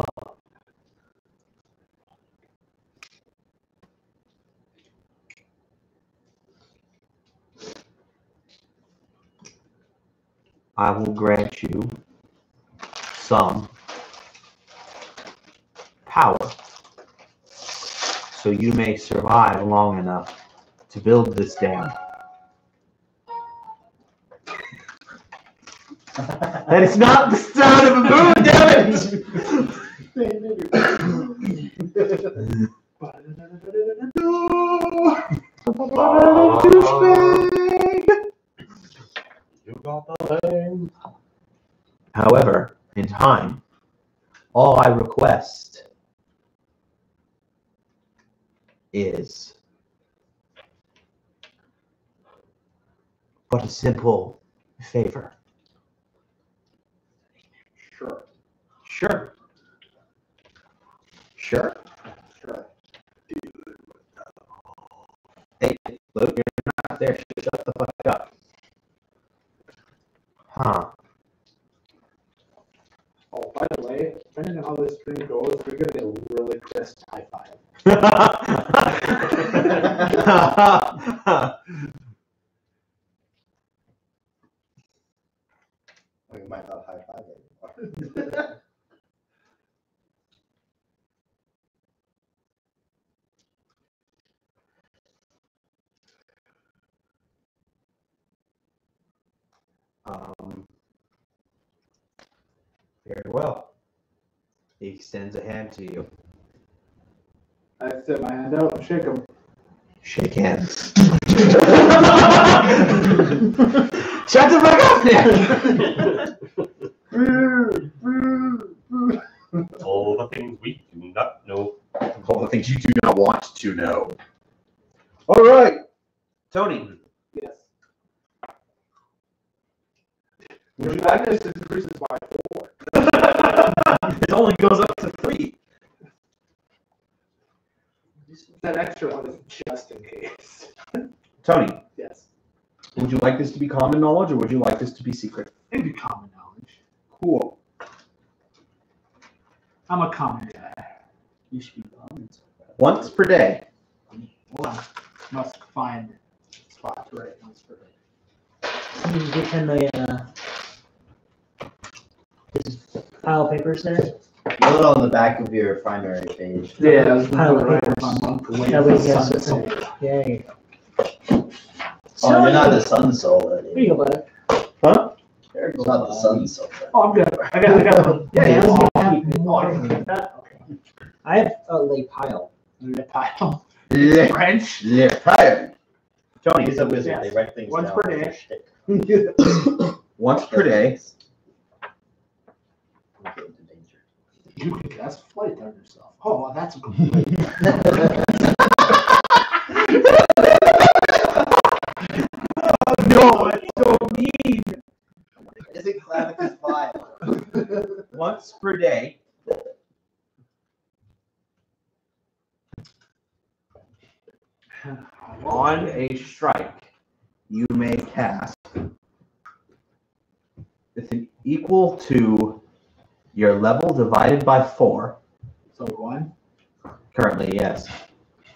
I will grant you some power so you may survive long enough to build this dam. That is not the sound of a moon, damn it! You got the thing. time, all I request is but a simple favor. Sure. Sure. Sure. Sure. Hey, Luke, you're not there. Shut the fuck up. Huh. Oh, by the way, depending on how this stream goes, we're gonna get a really crisp high five. We might not high five anymore. Very well. He extends a hand to you. I set my hand out and shake him. Shake hands. Shut the fuck up there! All the things we do not know. All the things you do not want to know. All right, Tony. Yes. Would you like this increases by 4? It only goes up to 3. That extra one is just in case. Tony, Yes. would you like this to be common knowledge or would you like this to be secret? It'd be common knowledge. Cool. I'm a common guy. You should be comments. Once per day. One must find spot to write once per day. Can you get him a, his pile of papers there? Put it on the back of your primary page. Yeah, I was Pile of gonna write papers. on month away That way from he has sun it. soul. Yeah, there you go. Oh, you're not the sun soul. Here you go, bud. Huh? It's not the sun soul. Oh, I'm good. I got Yeah, Yeah, yeah. Okay. I have a lay pile. the pile. Le French. Fire. Tony, He's a wizard. Yes. They write things Once down. per day. as a shtick. once per day. Don't get into danger. You can cast flight on yourself. Oh, well, that's a good No, it's so mean. Is it Clavicus vile? Once per day. On a strike, you may cast with an equal to your level divided by 4. So 1 Currently, yes.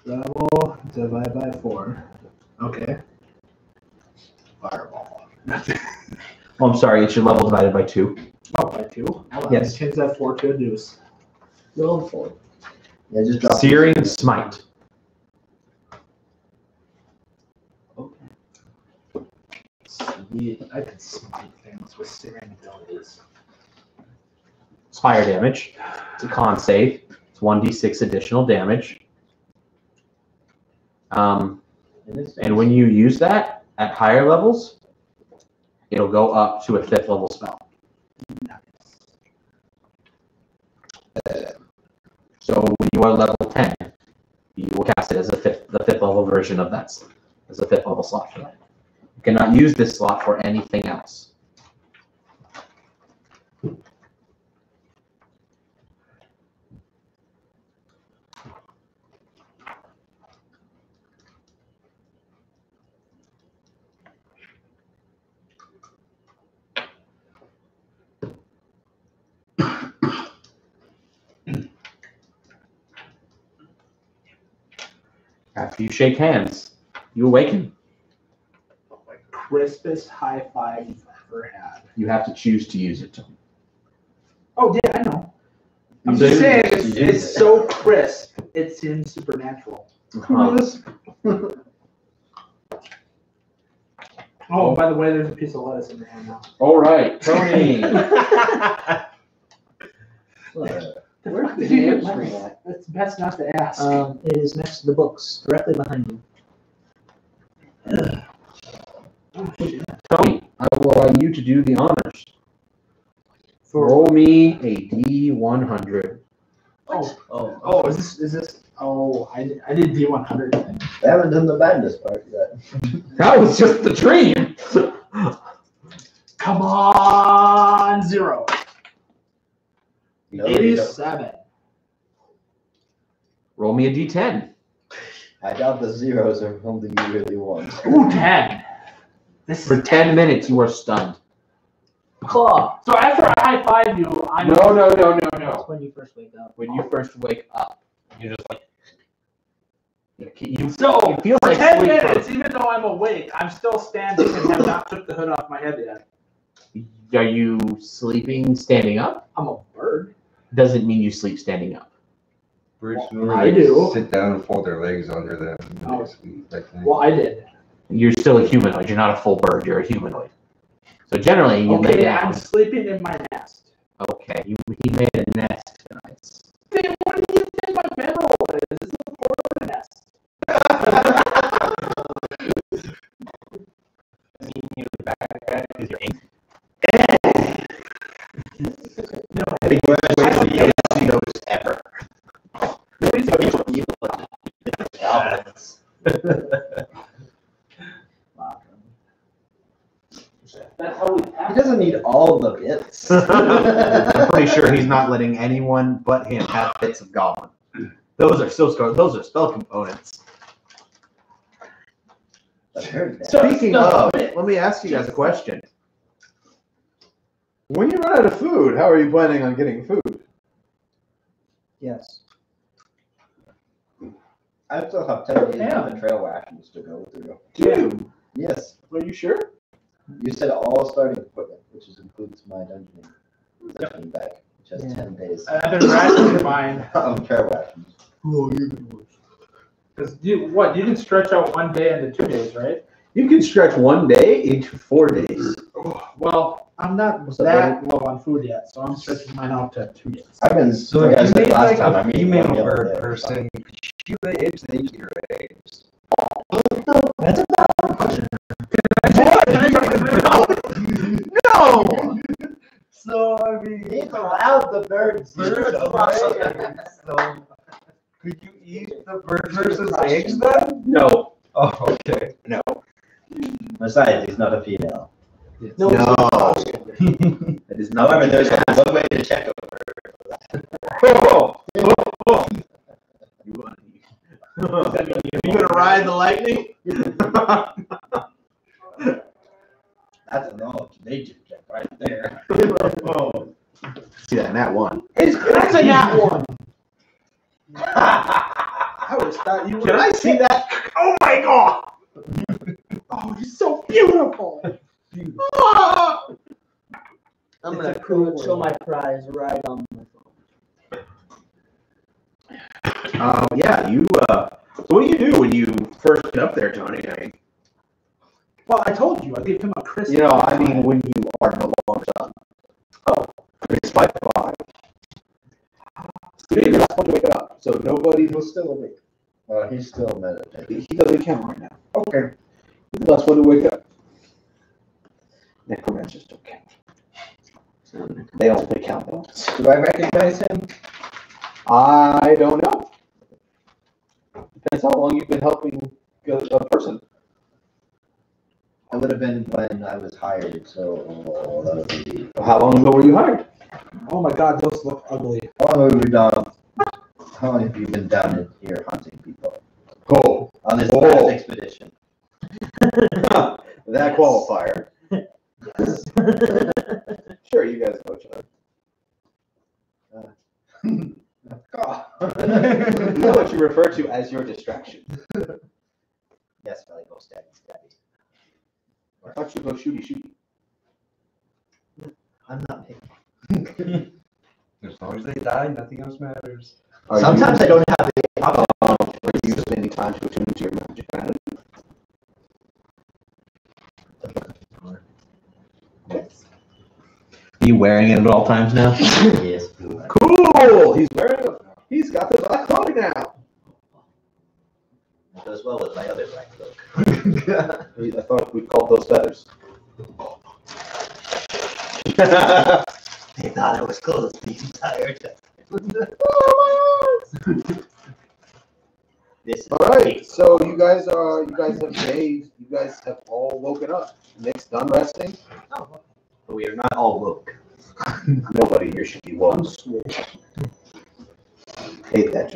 level divided by 4. Okay. Fireball. Oh, I'm sorry, it's your level divided by 2. Oh, by 2? Yes. Change that 4 to a deuce. Roll for. Yeah, just drop Searing Smite. Sweet. I can smite things with searing abilities. It's fire damage. It's a con save. It's 1d6 additional damage. And when you use that at higher levels, it'll go up to a 5th level spell. So when you are level 10, you will cast it as the fifth level version of that, as a 5th level slot for that. You cannot use this slot for anything else. After you shake hands, you awaken. Like crispest high five you've ever had. You have to choose to use it. Oh, yeah, I know. I'm You just do? saying, You do. it's so crisp. It seems supernatural. Oh, by the way, there's a piece of lettuce in your hand now. All right, Tony. Where's the hamstring at? It's best not to ask. It is next to the books, directly behind you. Oh, shit. Tony, I will allow you to do the honors. Roll me a D100. Oh, is this? Oh, I did D100. I haven't done the madness part yet. That was just the dream. Come on, 0. No, you don't. 87. Roll me a D10. I doubt the zeros are something you really want. Ooh, 10. This For is 10 minutes, you are stunned. claw. So after I high five you, I'm. No. That's when you first wake up. When you first wake up, you're just like. You So it feels for like 10 sleep minutes, even though I'm awake, I'm still standing and have not took the hood off my head yet. Are you sleeping standing up? I'm a bird. Doesn't mean you sleep standing up. Birds I normally do. sit down and fold their legs under them. And Oh. they sleep, I think. Well, I did. You're still a humanoid. You're not a full bird. You're a humanoid. So generally, you lay Okay, down. I'm sleeping in my nest. Okay, he made a nest. Nice. Hey, what do you think my bedroll is? It's a bird nest. No, I think we're actually the ever. that's how we He doesn't need all the bits. I'm pretty sure he's not letting anyone but him have bits of goblin. Those are spell components. I've heard that. Speaking of, let me ask you guys a question. When you run out of food, how are you planning on getting food? Yes. I still have 10 days Yeah. of the trail rations to go through. Dude, Yes. Are you sure? You said all starting equipment, which includes my dungeoning bag, which has 10 days I've been rationing mine. of trail rations. Because you can stretch out 1 day into 2 days, right? you can stretch 1 day into 4 days. Well, I'm not So that low on food yet, so I'm stretching mine out to 2 days. I've been, So like I if you said made last like time, a I'm eating female one meal a bird day. person, you lay eggs and they eat your eggs. That's No! So I mean, He's allowed the birds. birds, right? So could you eat the bird person's eggs then? No. Oh, okay. Besides, he's not a female. No. That is not. However, there's only one way to check over. You gonna ride the lightning? That's a knowledge nature check right there. See that, nat 1. That's a nat 1. I would have thought you were. Can I see that? Oh my god! Oh, he's so beautiful. I'm gonna show my prize right on my phone. Yeah, you, so what do you do when you first get up there, Tony? I mean, Well, I told you, I gave him a Christmas. you know, I mean, when you are no longer done. Oh, it's 5. You're the last one to wake up, so nobody was still awake. He's still meditating. He doesn't count right now. Okay. You're the last one to wake up. Necromancers don't count. They only count once. Do I recognize him? I don't know. Depends how long you've been helping a person. It would have been when I was hired, so that would be. How long ago were you hired? Oh my god, those look ugly. How long have you done? How long have you been down in here hunting people? Oh, On this Oh. last expedition. that qualifier. Sure, you guys know each other. You know what you refer to as your distraction. Yes, but I go stabby. I thought you go shooty. I'm not picky. As long as they die, nothing else matters. Sometimes I don't have the option. Are you spending time to attune to your magic item? Yes. Are you wearing it at all times now? Yes. Cool! He's got the black clothing now. It goes well with my other black cloak. I thought we called those feathers. They thought I was close the entire time. This is All right, so you guys have all woken up. Nick's done resting. but we are not all woke. Nobody here should be woke. Hate that.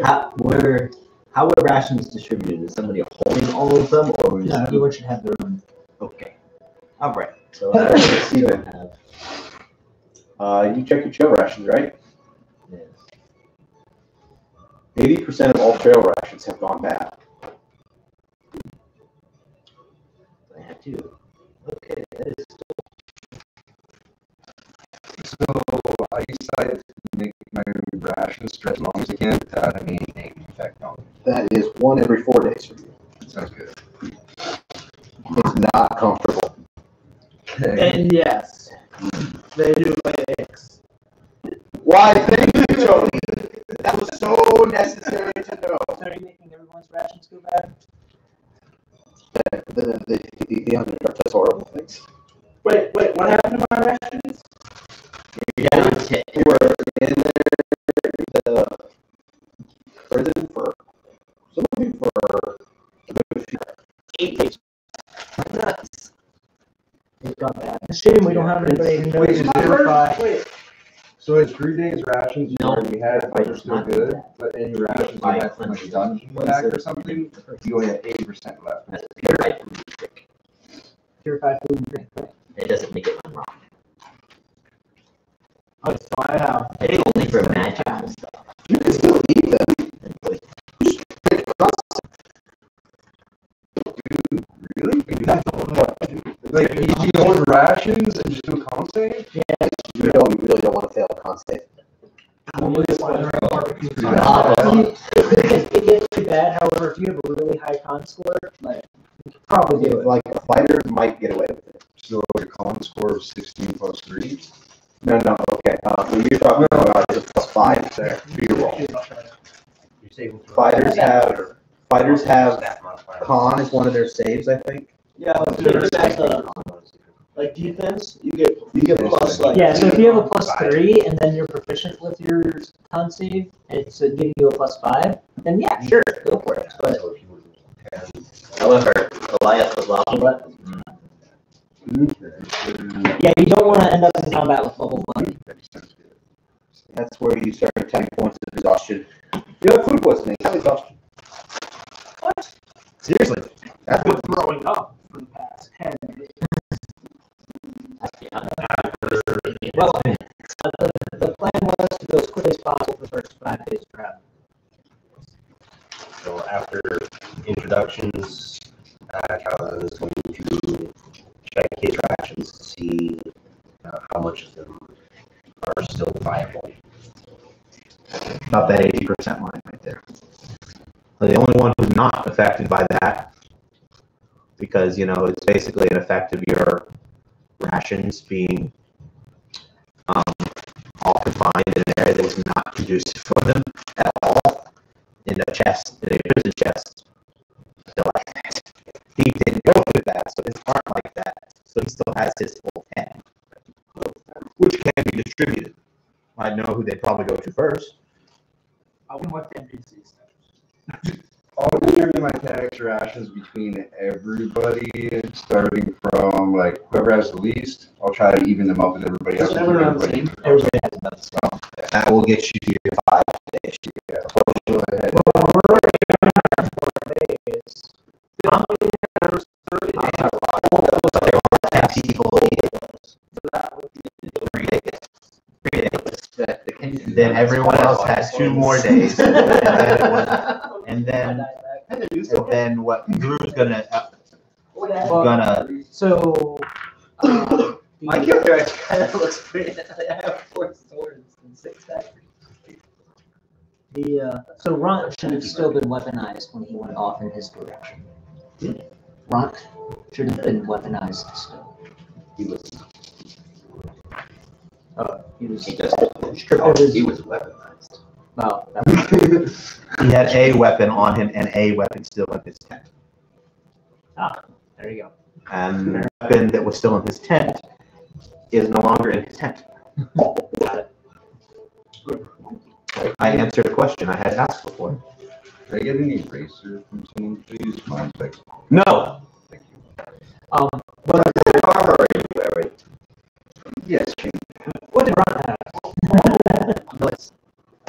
How are rations distributed? Is somebody holding all of them, or is No, everyone should have their own. Okay. All right. So you don't have. You check your trail rations, right? Yes. 80% of all trail rations have gone bad. I have two. Okay, that is So I decided to make my rations stretch as long as I can without having any negative effect on them. That is 1 every 4 days for you. That sounds good. It's not comfortable. Okay. And yes, they do my eggs. Why? Thank you, Tony. That was so necessary to know. So are you making everyone's rations go bad? The underdark does horrible things. Wait, what happened to my rations? you're down to You were in the prison for some of you for 8 days. Nuts. It got bad. It's a shame we don't have anybody who knows Wait, verify. Wait, So it's 3 days rations you No. already had, but you're still Not good. that. But any rations you had from like a dungeon pack or something, you only have 80% left. That's purified food and drink. Purified food and drink, right? It doesn't make it run wrong. Oh, so I have. It's only for magical stuff. you can still eat them. And poison. Really? Like, you hold rations and just do a con save? You really don't want to fail a con save. It gets too bad, however, if you have a really high con score, like, you could probably do it. Like a fighter might get away with it. So a con score of 16 plus 3. No, okay. What you're talking about is a +5 there. For your roll. You're saving throw. Fighters have Stat modifier. con is one of their saves, I think. Yeah, like defense, you get plus like. Yeah, so if you have a +3 and then you're proficient with your con save, and it's giving you a +5, then yeah, sure, go for it. But So if you were 10, However, Goliath with lava butt. yeah, you don't want to end up in combat with level 1. That's where you start 10 points of exhaustion. You have food poisoning. Have exhaustion. What? Seriously. I've been throwing up for the past 10 days. Well, the plan was to go as quickly as possible for the first 5 days of travel. So after introductions, Calvin is going to check his rations to see how much of them are still viable. About that 80% line right there. So the only one who's not affected by that, because, you know, it's basically an effect of your rations being all confined in an area that was not conducive for them at all, in a chest, in a prison chest. They're like that. He didn't go through that, so his aren't like that. So he still has his full 10, which can be distributed. I know who they'd probably go to first. I wouldn't want NPCs. I'll distribute my tax rations between everybody, starting from like whoever has the least. I'll try to even them up with everybody else. Everyone on the same. Everybody has about the same. That will get you to your 5 days. Yeah. Go ahead. Well, we're already on 4 days. Then everyone else has 2 more days. And then what Drew's gonna So, My character kind of looks pretty. I have 4 swords and 6 daggers. so Runt should have still been weaponized when he went off in his direction. Runt should have been weaponized still. He was. He was. He just. He was weaponized. Well, that was, he had a weapon on him and a weapon still in his tent. there you go. And the weapon that was still in his tent is no longer in his tent. Got it. I answered a question I had asked before. Did I get any eraser from someone, please? Mine's like, No. thank you. What car are you wearing? Yes, What did Ron have? Let's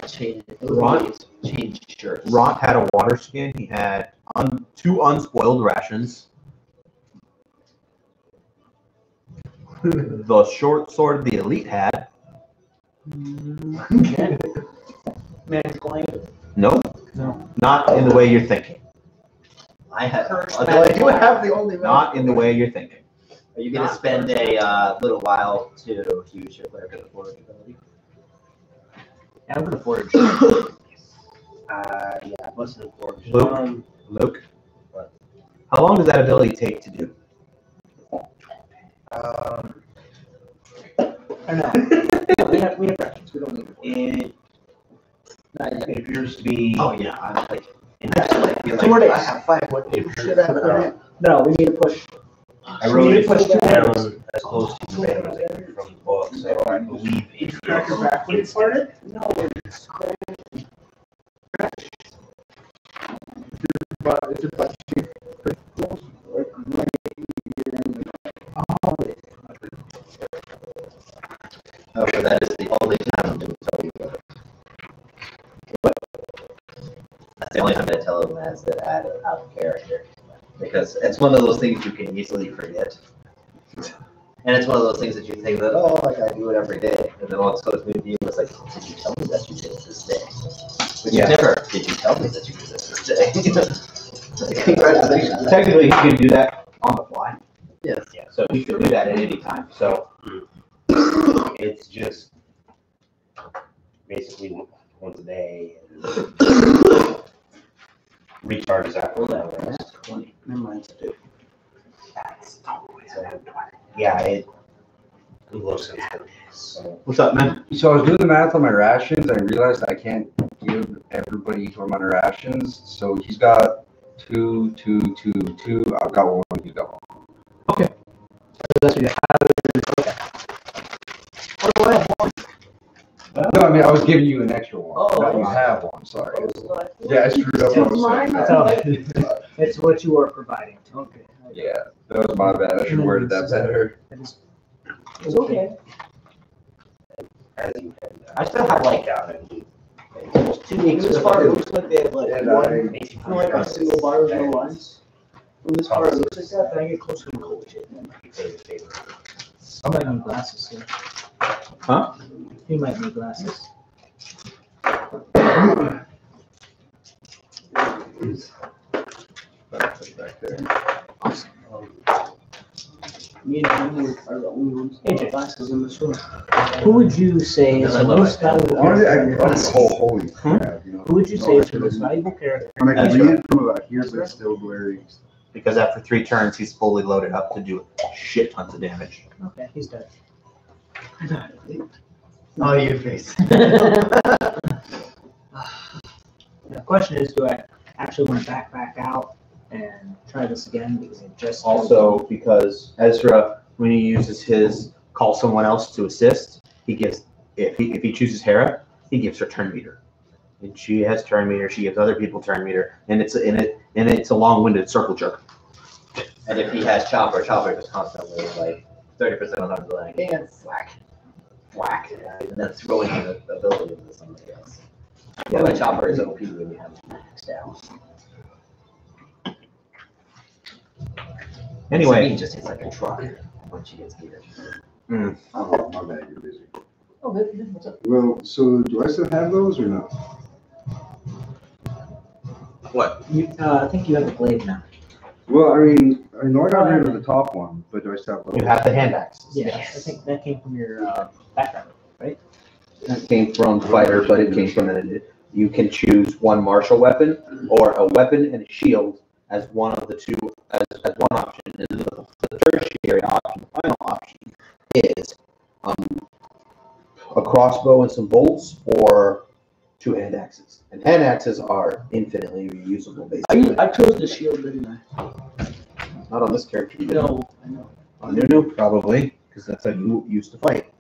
change Ron? Change shirts. Ron had a water skin. He had 2 unspoiled rations. The short sword the elite had. Man's going. No. No. Not in the way you're thinking. I have. Although I do have the only. Not in the way you're thinking. Are you going to spend a little while to use your cleric of the forge ability? Yeah, I'm gonna forge. Yeah, what's the forge? Luke? Luke? What? How long does that ability take to do? I know. we have fractions. We don't need it. It appears to be. Oh yeah, I'm like. I feel 2 more days. like I have 5 more days. Should have- No, we need to push. I wrote We it pushed it down as close to verbatim as I could from the book, so I believe it Crack your is. back when you farted? No, it's But it's your butt cheek. Oh, so that is the only time I'm going to tell you about it. That's the only time I tell him as to add out of character. Because it's one of those things you can easily forget. And it's one of those things that you think that, oh, like I do it every day. And then all it goes to you, it's like, did you tell me that you did it this day? But Yeah. you never, did you tell me that you did it this day? Like, congratulations. Technically, he can do that on the fly. Yes. Yeah. So he could do that at any time. So It's just basically once a day and recharges after that. 20. Never mind. Yeah, it looks intense. So what's up, man? So I was doing the math on my rations. I realized I can't give everybody equal amount of rations. So he's got 2, 2, 2, 2. I've got 1. You got 1. That's what you have. Oh, I have 1. No, I mean I was giving you an extra 1. Oh, No, you okay. have 1. Sorry. Yeah, I screwed up. What I was saying. It's what you are providing. Okay. Yeah, that was my bad. I should have worded that better. It's okay. as you can. I still have like down and 2 weeks. From this far, it looks like they have like And one, basically you know, like a single bar with no lines. From this far, it looks like that, then I get closer to cold shit. I might need glasses soon. Huh? You might need glasses. Back there. Me and Henry are the only ones that have glasses in this room. Who would you say is the most valuable Honestly, I character? can find the whole holy crap, you know. Who would you say is the most valuable character? And I can read it from about here, but it's still blurry. because after 3 turns, he's fully loaded up to do shit tons of damage. Okay, he's dead. Oh, your face. The question is, do I actually want to back out and try this again because it just Also, because Ezra, when he uses his call someone else to assist, he gives if he chooses Hera, he gives her turn meter, and she has turn meter. She gives other people turn meter, and it's a long-winded circle jerk. And if he has Chopper just constantly like 30% on the line, and whack, and that's throwing the ability into somebody else. Yeah, but Chopper is OP when you have it maxed out. Anyway, Sabine just hits like a truck when she gets geared. Oh, my bad, you're busy. Oh, baby, what's up? Well, so do I still have those or no? what? I think you have the blade now. Well, I mean, I know I got rid of the top one, but do I still have those? You have the hand axes. Yeah, I think that came from your background, right? That came from fighter, but it came from you can choose one martial weapon or a weapon and a shield as one of the two as one option. And the tertiary option, the final option, is a crossbow and some bolts or 2 hand axes. And hand axes are infinitely reusable, basically. I chose the shield, didn't I? Not on this character. You didn't. No, I know. On Nunu, probably, because that's how you used to fight.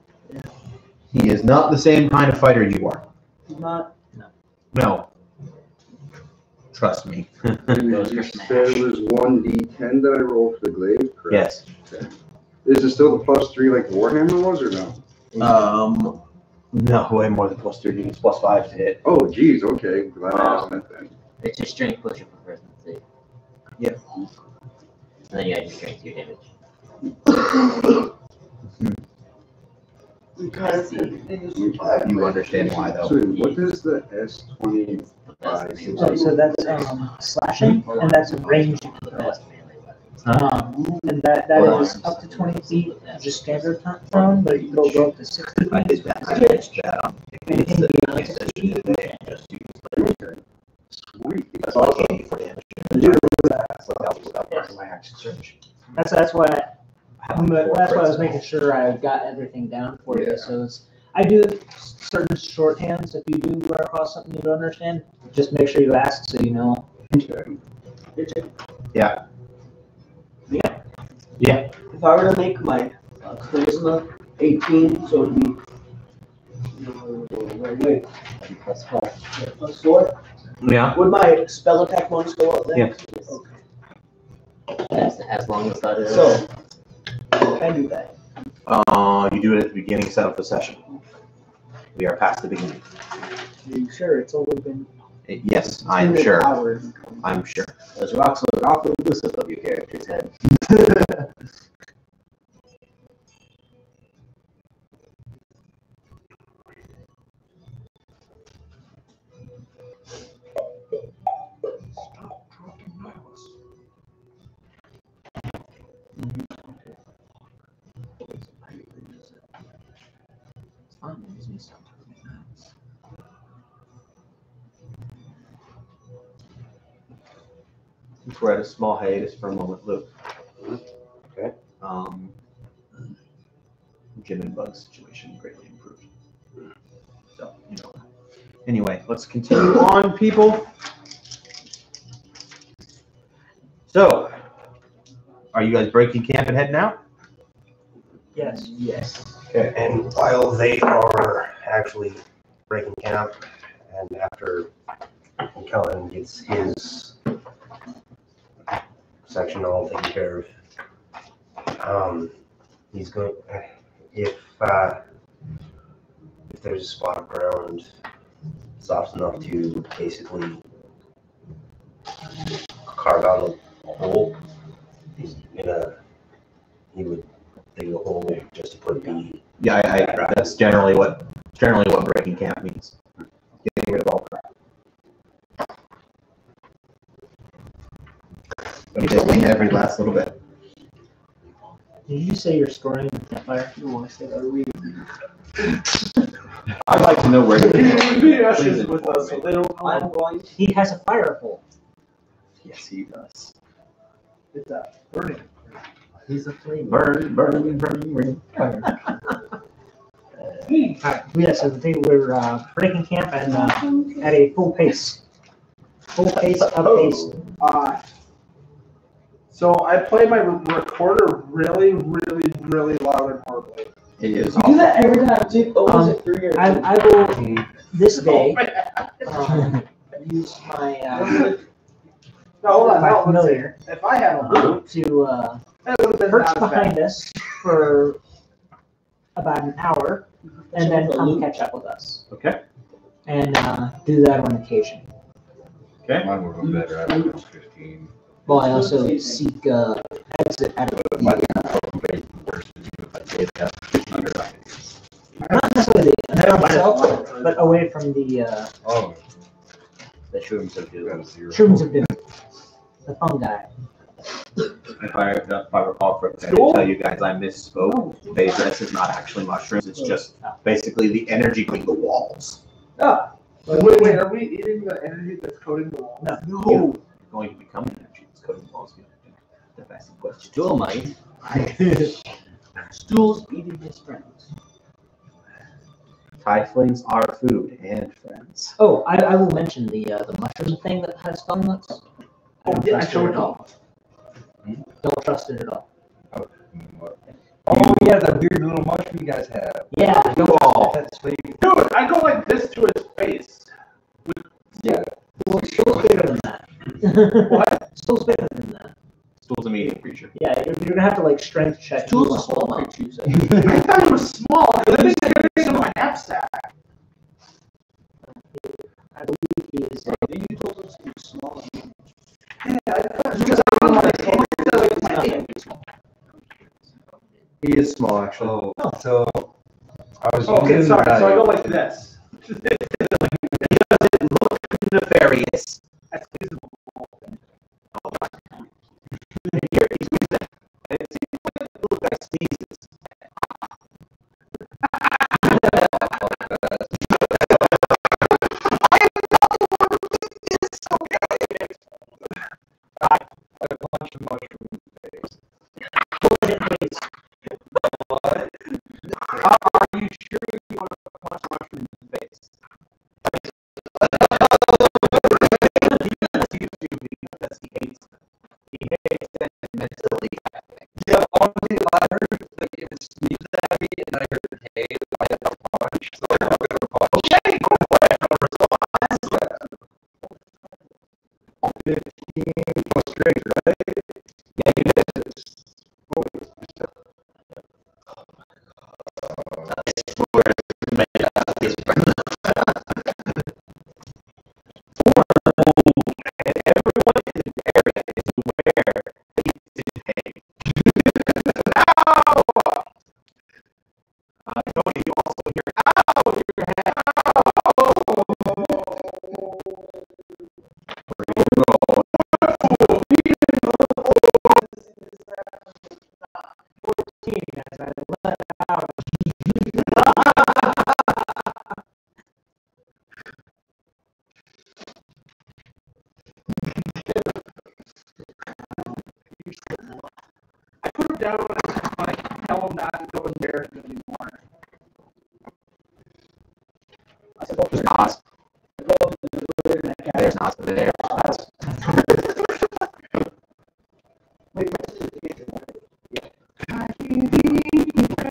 He is not the same kind of fighter you are. Not. No. Trust me. You said it was 1d10 that I rolled for the glaive, correct? Yes. Is it still the +3 like Warhammer was, or no? No, way more than +3. It's +5 to hit. Oh, geez, okay. Glad I asked that then. It's your strength plus your proficiency. Yep. And then you add your strength to your damage. You understand why, though. So what is the S25? So that's slashing, and that's a range. And that is up to 20 feet, just standard thrown, but you can go up to 60 I feet. did that. I managed that on Anything beyond 60 feet, you can. Sweet. That's all I gave for damage. My action search. That's why I was making sure I got everything down for you. So I do certain shorthands. If you do run across something you don't understand, just make sure you ask so you know. Yeah. If I were to make my charisma 18, so it'd be. Wait. +4. Yeah. Would my spell attack bonus go up then? Yeah. Okay. As long as that is. So, I do that. You do it at the beginning of the session. We are past the beginning. Are you sure it's only been? Yes, I'm sure. I'm sure. Those rocks look awfully elusive of your character's head. We're at a small hiatus for a moment, Luke. Okay. Jim and Bug's situation greatly improved. So, you know. Anyway, let's continue on, people. So, are you guys breaking camp and heading out? Yes. Yes. Okay, and while they are actually breaking camp, and after Kellen gets his section all taken care of, he's going, if there's a spot of ground soft enough to basically carve out a hole, he would dig a hole just to put the. Yeah, that's generally what breaking camp means. Getting rid of all crap. Every last little bit. Did you say you're storing the campfire? No, I said are we? I'd like to know where Ashes with us, so they don't know. I'm going to. He has a fire pole. Yes, he does. It's burning. He's a flame. Burn, burn, burn, burn. Yeah, so we're breaking camp and at a full pace. Full pace, up pace. So I play my recorder really, really, really loud and horribly. It is. You do that every time, too. Oh, is it 3 or I will this day use my No, hold on. my No, let's see. familiar If I had a boot, to that would have been perch not bad. behind us for about an hour, and then come catch up with us. Okay. And do that on occasion. Mine would have been better. I was 15. Well, I also seek exit out of not necessarily the town itself, but away from the Oh, The shrooms are due. shrooms of doom, the fungi. If I recall correctly, I did tell you guys I misspoke. Phasrest is not actually mushrooms. It's just basically the energy between the walls. Oh, Wait, are we eating the energy that's coating the wall? No. You're going to become an energy that's coating the walls. That's a fascinating question. Stool might. Stool's eating his friends. Tieflings are food and friends. Oh, I will mention the mushroom thing that has fungus. Oh, yeah, I showed it all. Don't trust it at all. Oh yeah, that weird little mushroom you guys have. Yeah. You all. That's sweet. Dude, I go like this to his face. Yeah. Well, Stool's bigger than that. What? Stool's bigger than that. Stool's a medium creature. Yeah, you're gonna have to like strength check. Stool's you a small want. creature, you said. I thought it was small. Because I think it's in my knapsack. I believe he is. You told us he was small. Yeah, I thought because I don't want to like my hand. He is small, actually. Oh, so I was Okay, using sorry. that- So I go like this. He doesn't look nefarious. That's feasible. And here he's using, and it seems like the little guy sneezes. I punched a mushroom in the face. What? Are you sure you want to punch a mushroom in the face? Because he hates them. He hates them mentally. Yeah, only I heard like if it sneezed at me and I heard hey, I had a punch, so I'm gonna punch. Okay, go for it. No response. 15 plus strength, right? Yeah, he is. And everyone in the area is aware that he's in pain. Ow! Tony, you also hear, ow, your head, ow! Where you going? 14 as I let out. I put him down when I was like, tell him not to go in there anymore. I said, oh, there's Nas. There's Nas over there.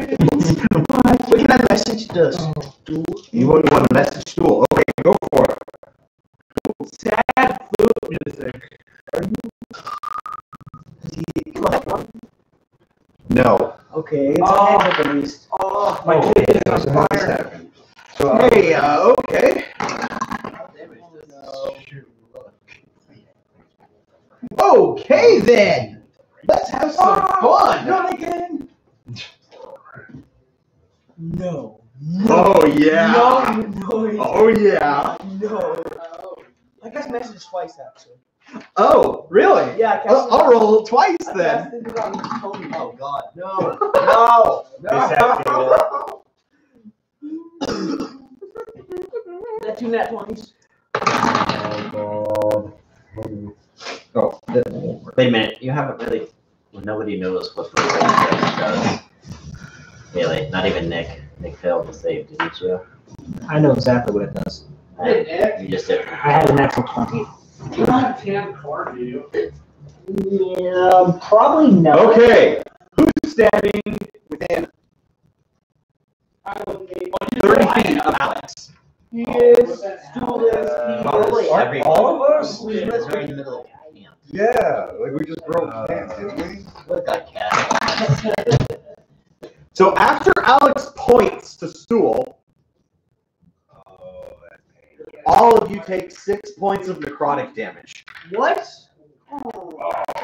What can I message the stool? You wouldn't want to message Stool. Okay, go for it. Sad flute music. No. Okay, it's a head at least. Oh, My kid is so on how this fire. happened? So, Hey, okay. Okay then. Let's have some fun. Not again. No. Oh yeah. No. Oh yeah. No. I got messaged twice actually. Oh, really? Yeah, I I'll roll twice I then. casted it on Tony. Oh God. No. That two nat 20s. Oh, Wait a minute, you haven't really, well, nobody knows what the range does. Really, not even Nick. Nick failed to save, didn't you? I know exactly what it does. You just did. I had a natural 20. You don't have tan corn, do you? Yeah, probably no. Okay. Who's standing within I don't need 30 feet of Alex? He is. Stool is. Probably Aren't everyone. all of us? Yeah, it's right in the middle of the camp. Yeah, like we just broke camp, didn't we? Look like cat. So after Alex points to Stool, all of you take 6 points of necrotic damage. What?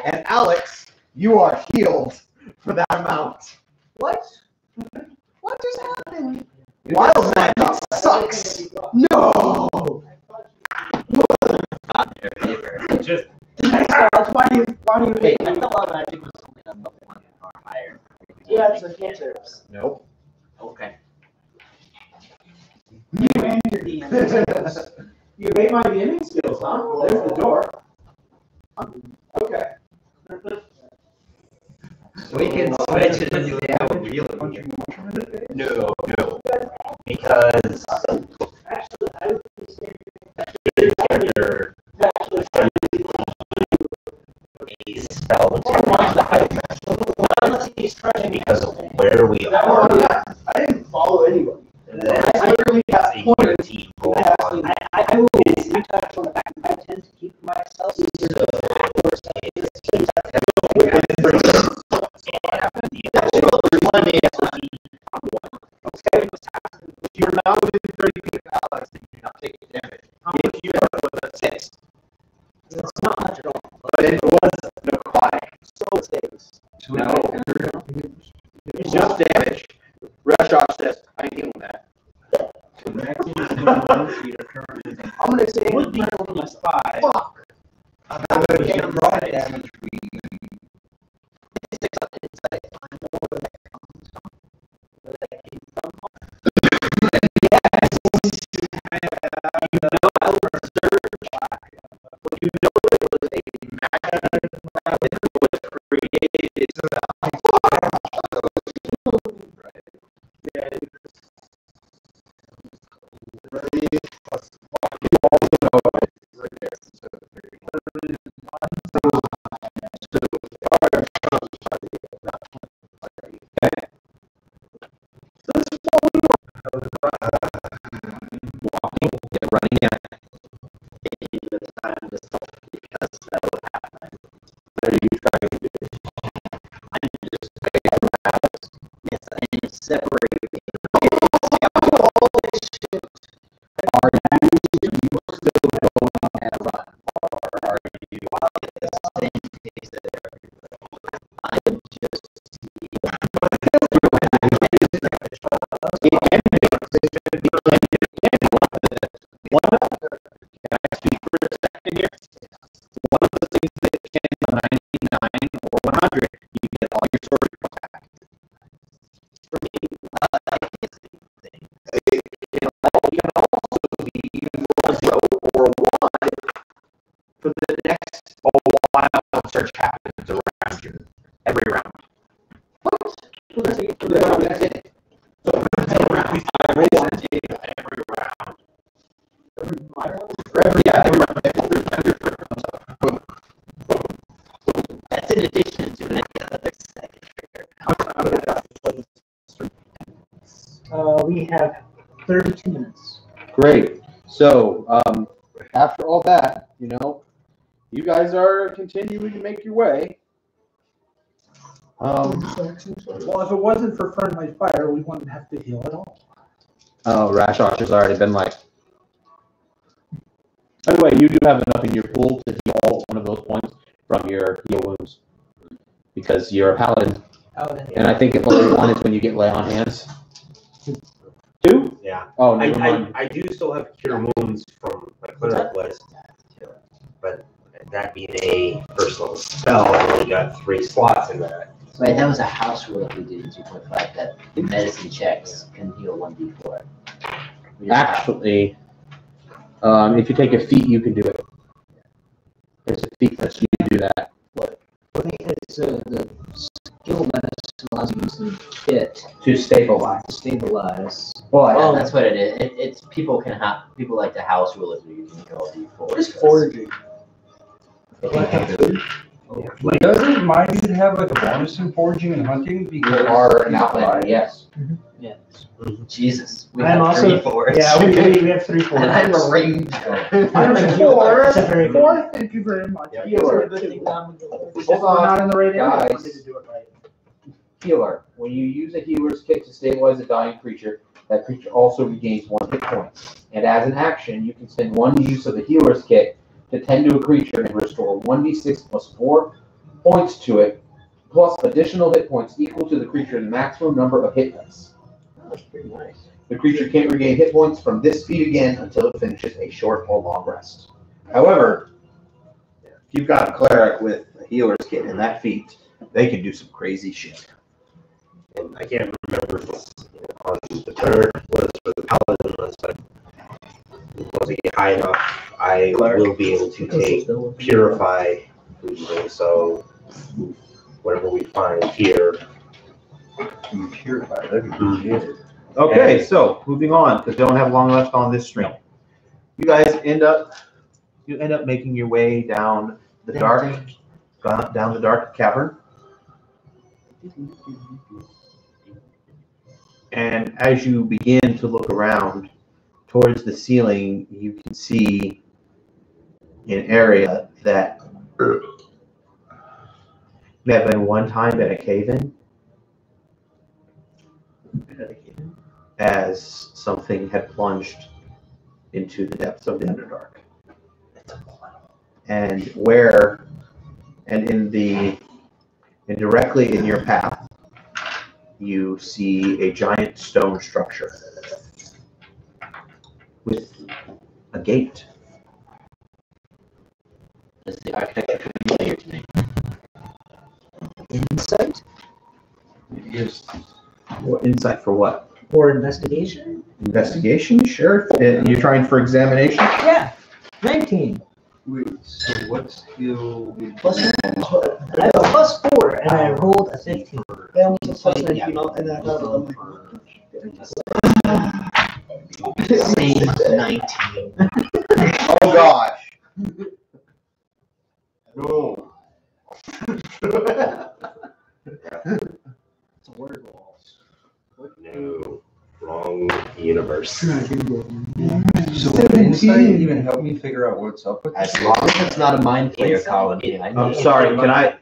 And Alex, you are healed for that amount. What? What just happened? Wild magic sucks. No. Not in your favor. Just Why do you Wait, I thought Wild Magic was only on level 1 or higher. Yeah, it's a cantrips. nope. Okay. You and your DM. You made my DMing skills, huh? There's the door. Okay. We can switch it into a real No. Because Actually, I would say character a spell to the high unless he's trying because of where where we are. I didn't follow anybody. And then I literally got a pointed. guaranteed goal on I will retouch on the back. I tend to keep myself easier. You're now within 30 feet of Alex, and you're not taking damage. If you are with a 6. It's not much at all. But it was no quiet. So saves. No. It's just damage. Reshock says, I ain't dealing with that. I'm gonna say Would be over my spy. fuck. Damage. Running in. Search happens around you every round. That's it. So every round. Every round. That's in addition to any other second trigger. We have 32 minutes. Great. So after all that, you know, you guys are continuing to make your way. Well, if it wasn't for friendly fire, we wouldn't have to heal at all. Oh, Rashosh has already been like. By the way, you do have enough in your pool to heal one of those points from your heal wounds. Because you're a paladin. And I think at level 1 is when you get lay on hands. 2? Yeah. Oh, never mind. I do still have cure wounds from my cleric list, but that being a first level spell, I only got 3 slots in that. Wait, that was a house rule that we did in 2.5 that the medicine checks can heal 1d4. Actually, if you take a feat, you can do it. There's a feat that you can do that. I think it's the skill medicine allows you to use the kit To stabilize. to stabilize. Well, that's what it is. It's people like to house rule it so you can heal d4. What is foraging? Doesn't my dude have like a bonus in foraging and hunting? Because You are an outlander, yes. Yeah. Jesus. We I'm have also 3 4s. Yeah, we have 3 4s. And I'm a ranged. I'm Thank a you. 4. It's a very good- 4, thank you very much. Yeah. Healer. It's a good thing down with the- Hold We're on, not in the right area. I guys. wanted to do it right. Healer. When you use a healer's kit to stabilize a dying creature, that creature also regains 1 hit point. And as an action, you can spend 1 use of the healer's kit to tend to a creature and restore 1d6 plus 4 points to it, plus additional hit points equal to the creature's maximum number of hit dice. That's pretty nice. The creature can't regain hit points from this feat again until it finishes a short or long rest. However, if you've got a cleric with a healer's kit in that feat, they can do some crazy shit. And I can't remember if it's on the turn was for the paladin list, but once I get high enough, I will be able to take purify, so whatever we find here. Purify, that'd be good. Okay, so moving on, because they don't have long left on this stream. You guys end up making your way down the dark cavern. And as you begin to look around towards the ceiling, you can see an area that may have been one time at a cave-in, as something had plunged into the depths of the Underdark. And directly in your path, you see a giant stone structure with a gate. Is the architecture familiar to me? Insight Yes. What insight for what? or investigation? Investigation? Sure. You're trying for examination? Yeah, 19. Wait, so what skill? Plus, I have a +4, and I rolled a 15. I almost a plus 19 and I got it. Same 19. Oh gosh. No. It's a word wall. No, wrong universe. So would insight even help me figure out what's up with As this? long as it's not a mind player colony. I'm sorry, can I,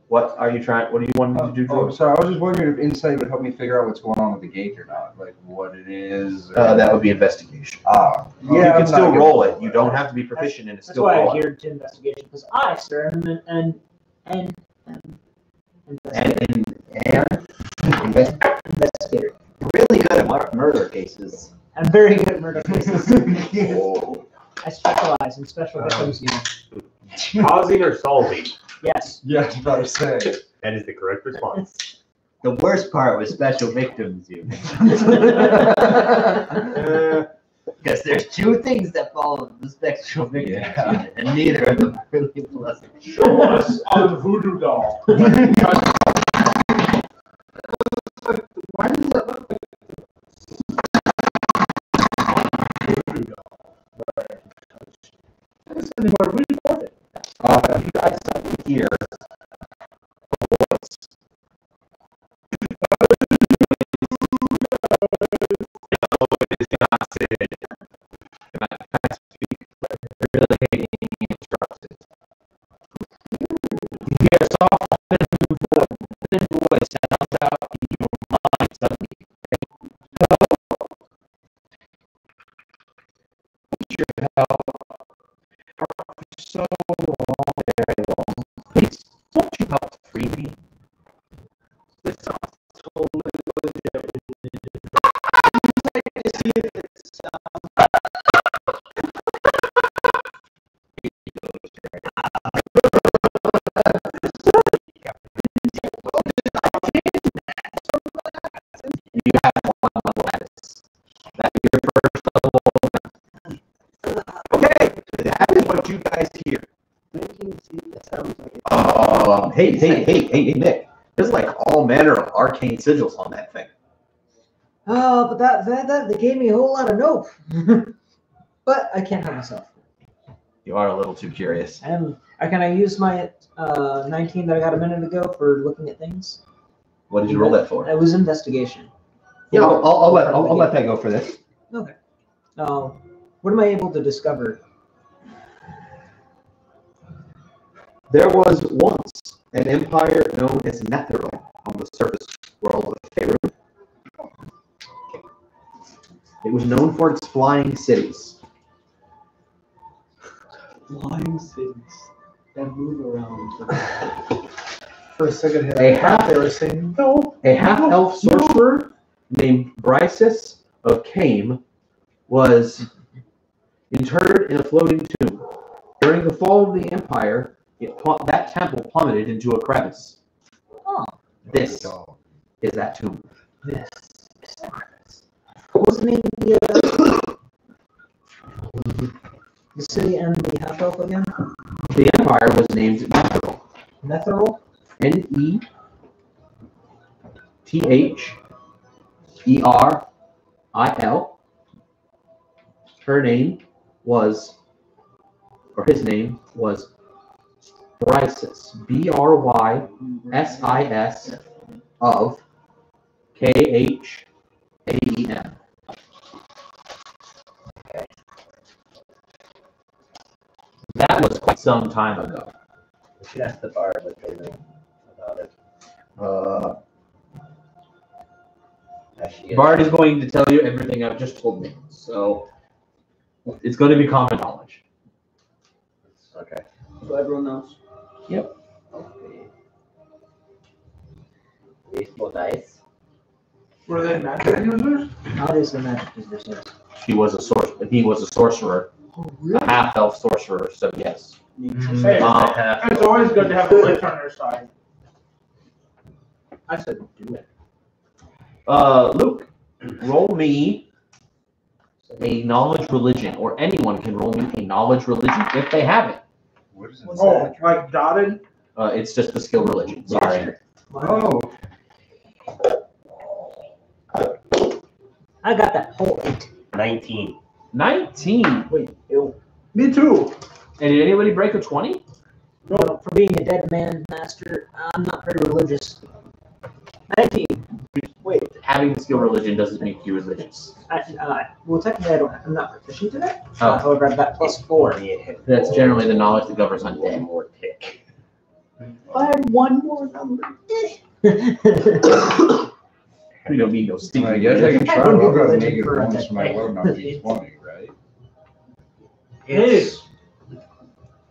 what are you trying, what do you want me to do, Oh, George? sorry, I was just wondering if insight would help me figure out what's going on with the gate or not, like what it is. That would be investigation. Yeah, You I'm can still not roll good. it. You don't have to be proficient in it. That's Still why roll I it. geared to investigation, because I, sir, am an investigator. Really good at murder cases. I'm very good at murder cases. Oh, I specialize in special victims unit. Causing or solving? Yes. Yeah, I was about to say. That is the correct response. The worst part was special victims unit. Because there's two things that follow the special victims unit, and neither of them are really pleasant. Show us on the voodoo doll. Why does that look like you guys here. You hear a soft voice sounds out in your mind suddenly. Your help for so long, very long. Please, won't you help free me? This sounds totally legit. You have one less. That's your first level. Okay, that is what you guys hear. 19 feet, that sounds like it. Hey, Nick. There's like all manner of arcane sigils on that thing. Oh, but that they gave me a whole lot of nope. But I can't help myself. You are a little too curious. Can I use my 19 that I got a minute ago for looking at things? What did you roll that for? It was investigation. Yeah, I'll let that go for this. Okay. What am I able to discover? There was once an empire known as Netheril on the surface world of Faerun. It was known for its flying cities. Flying cities that move around. For a second here, A half- they were saying, A half-elf sorcerer named Brisus of Kame was interred in a floating tomb. During the fall of the empire, that temple plummeted into a crevice. Oh, This is that tomb. this is the crevice. What was the name of the city and the half elf again? The empire was named Netheril. Netheril? Netheril. Her name was, or his name was Brisus. Brysis. of KHAEM. That was quite some time ago. We should ask the bard what they know about it. Actually, Bard is going to tell you everything I've just told me, so it's going to be common knowledge. Okay. So everyone knows. Okay. Baseball dice. Were they magic users? How does the magic users? He was a sorcerer, a half-elf sorcerer. So yes. Hey, Uh, it's always good to have a witch on your side. I said do it. Luke, roll me a knowledge religion, or anyone can roll me a knowledge religion if they have it. What is it? Oh, like dotted? It's just the skill religion. Sorry. Oh, I got that whole 8. 19. 19. Wait, ew. Me too. And did anybody break a 20? No, for being a dead man master, I'm not very religious. 19. Wait, Having the skill religion doesn't make you religious. well, technically, I'm not proficient in it. Oh. However, I've got +4. That's generally the knowledge that governs undead. More tick. I had one more number. We don't need no stinky. I guess I can try. I don't I'll get go religion negative for a one, so my dead low man. number is 20, right? Hey,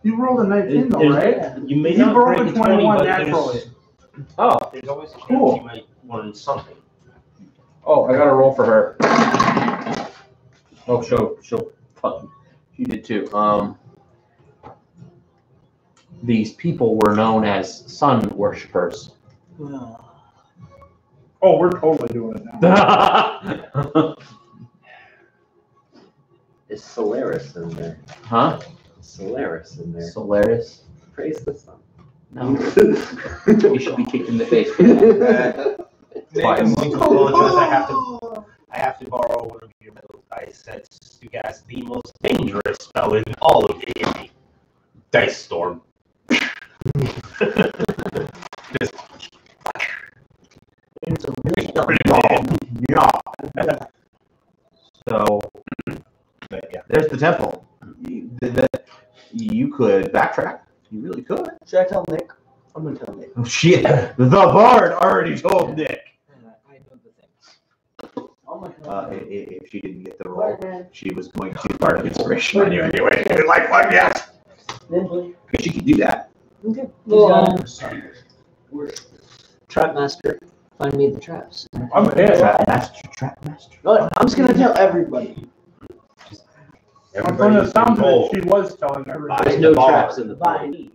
you rolled a 19 though, right? You may You not rolled break a a 20, 21 but naturally. Oh, there's always a chance Cool. you might learn something. oh, I got to roll for her. Oh, she'll fuck. She did too. These people were known as sun worshippers. Oh, we're totally doing it now. Is Solaris in there? Huh? Solaris in there. Solaris? Praise the sun. No. You should be kicked in the face for that. Twice. I'm going to apologize. I have to borrow one of your metal dice sets to cast the most dangerous spell in all of D&D. Dice Storm. Just Yeah. So, yeah. there's the temple. You could backtrack. You really could. Should I tell Nick? I'm gonna tell Nick. Oh, shit. The bard already told Nick. I know the things. Oh my god. If she didn't get the roll, she was going to be part of inspiration on you anyway. Like, fuck yes. Because she could do that. Okay. Well, Trap master, find me the traps. I'm in. Trap master. no, I'm just gonna tell everybody. From the sound of it, she was telling everybody. There's no traps in the body.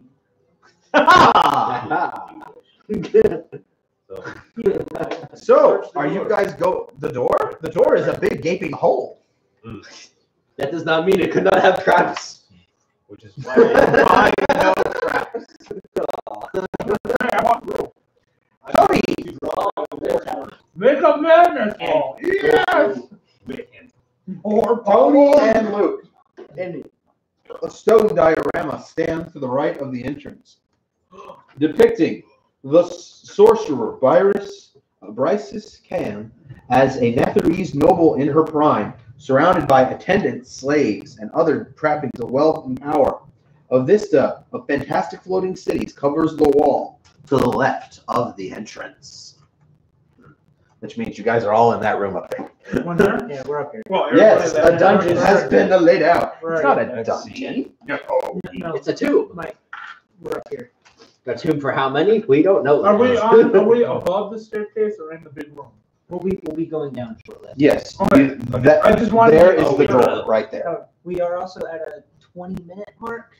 So, are you guys go the door? The door is a big gaping hole. That does not mean it could not have traps. Which is why Why no traps? Tony! Make a madness ball. Yes! Or Tony Pablo. and Luke. A stone diorama stands to the right of the entrance, depicting the sorcerer Brisis Can as a Netherese noble in her prime, surrounded by attendants, slaves, and other trappings of wealth and power. A vista of fantastic floating cities covers the wall To the left of the entrance. Which means you guys are all in that room up there. One there? Yeah, we're up here. Well, Yes, everybody a dungeon has been laid out. We're It's not a dungeon. No, It's a tube. we're up here. A tube for how many? We don't know. Are we above the staircase or in the big room? We'll be going down shortly. Yes, Okay. that, I just wanted there to is the door right there. We are also at a 20-minute mark,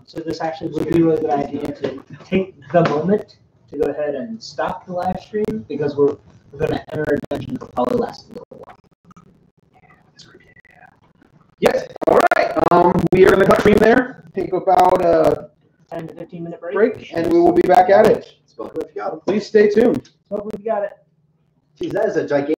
so this actually would be a really good idea to take the moment to go ahead and stop the live stream because we're going to enter a dungeon that will probably last a little while. Yes, all right. We are going to cut stream there, take about a 10 to 15-minute break, and we will be back at it. Please stay tuned. Hopefully we got it. Geez, that is a gigantic.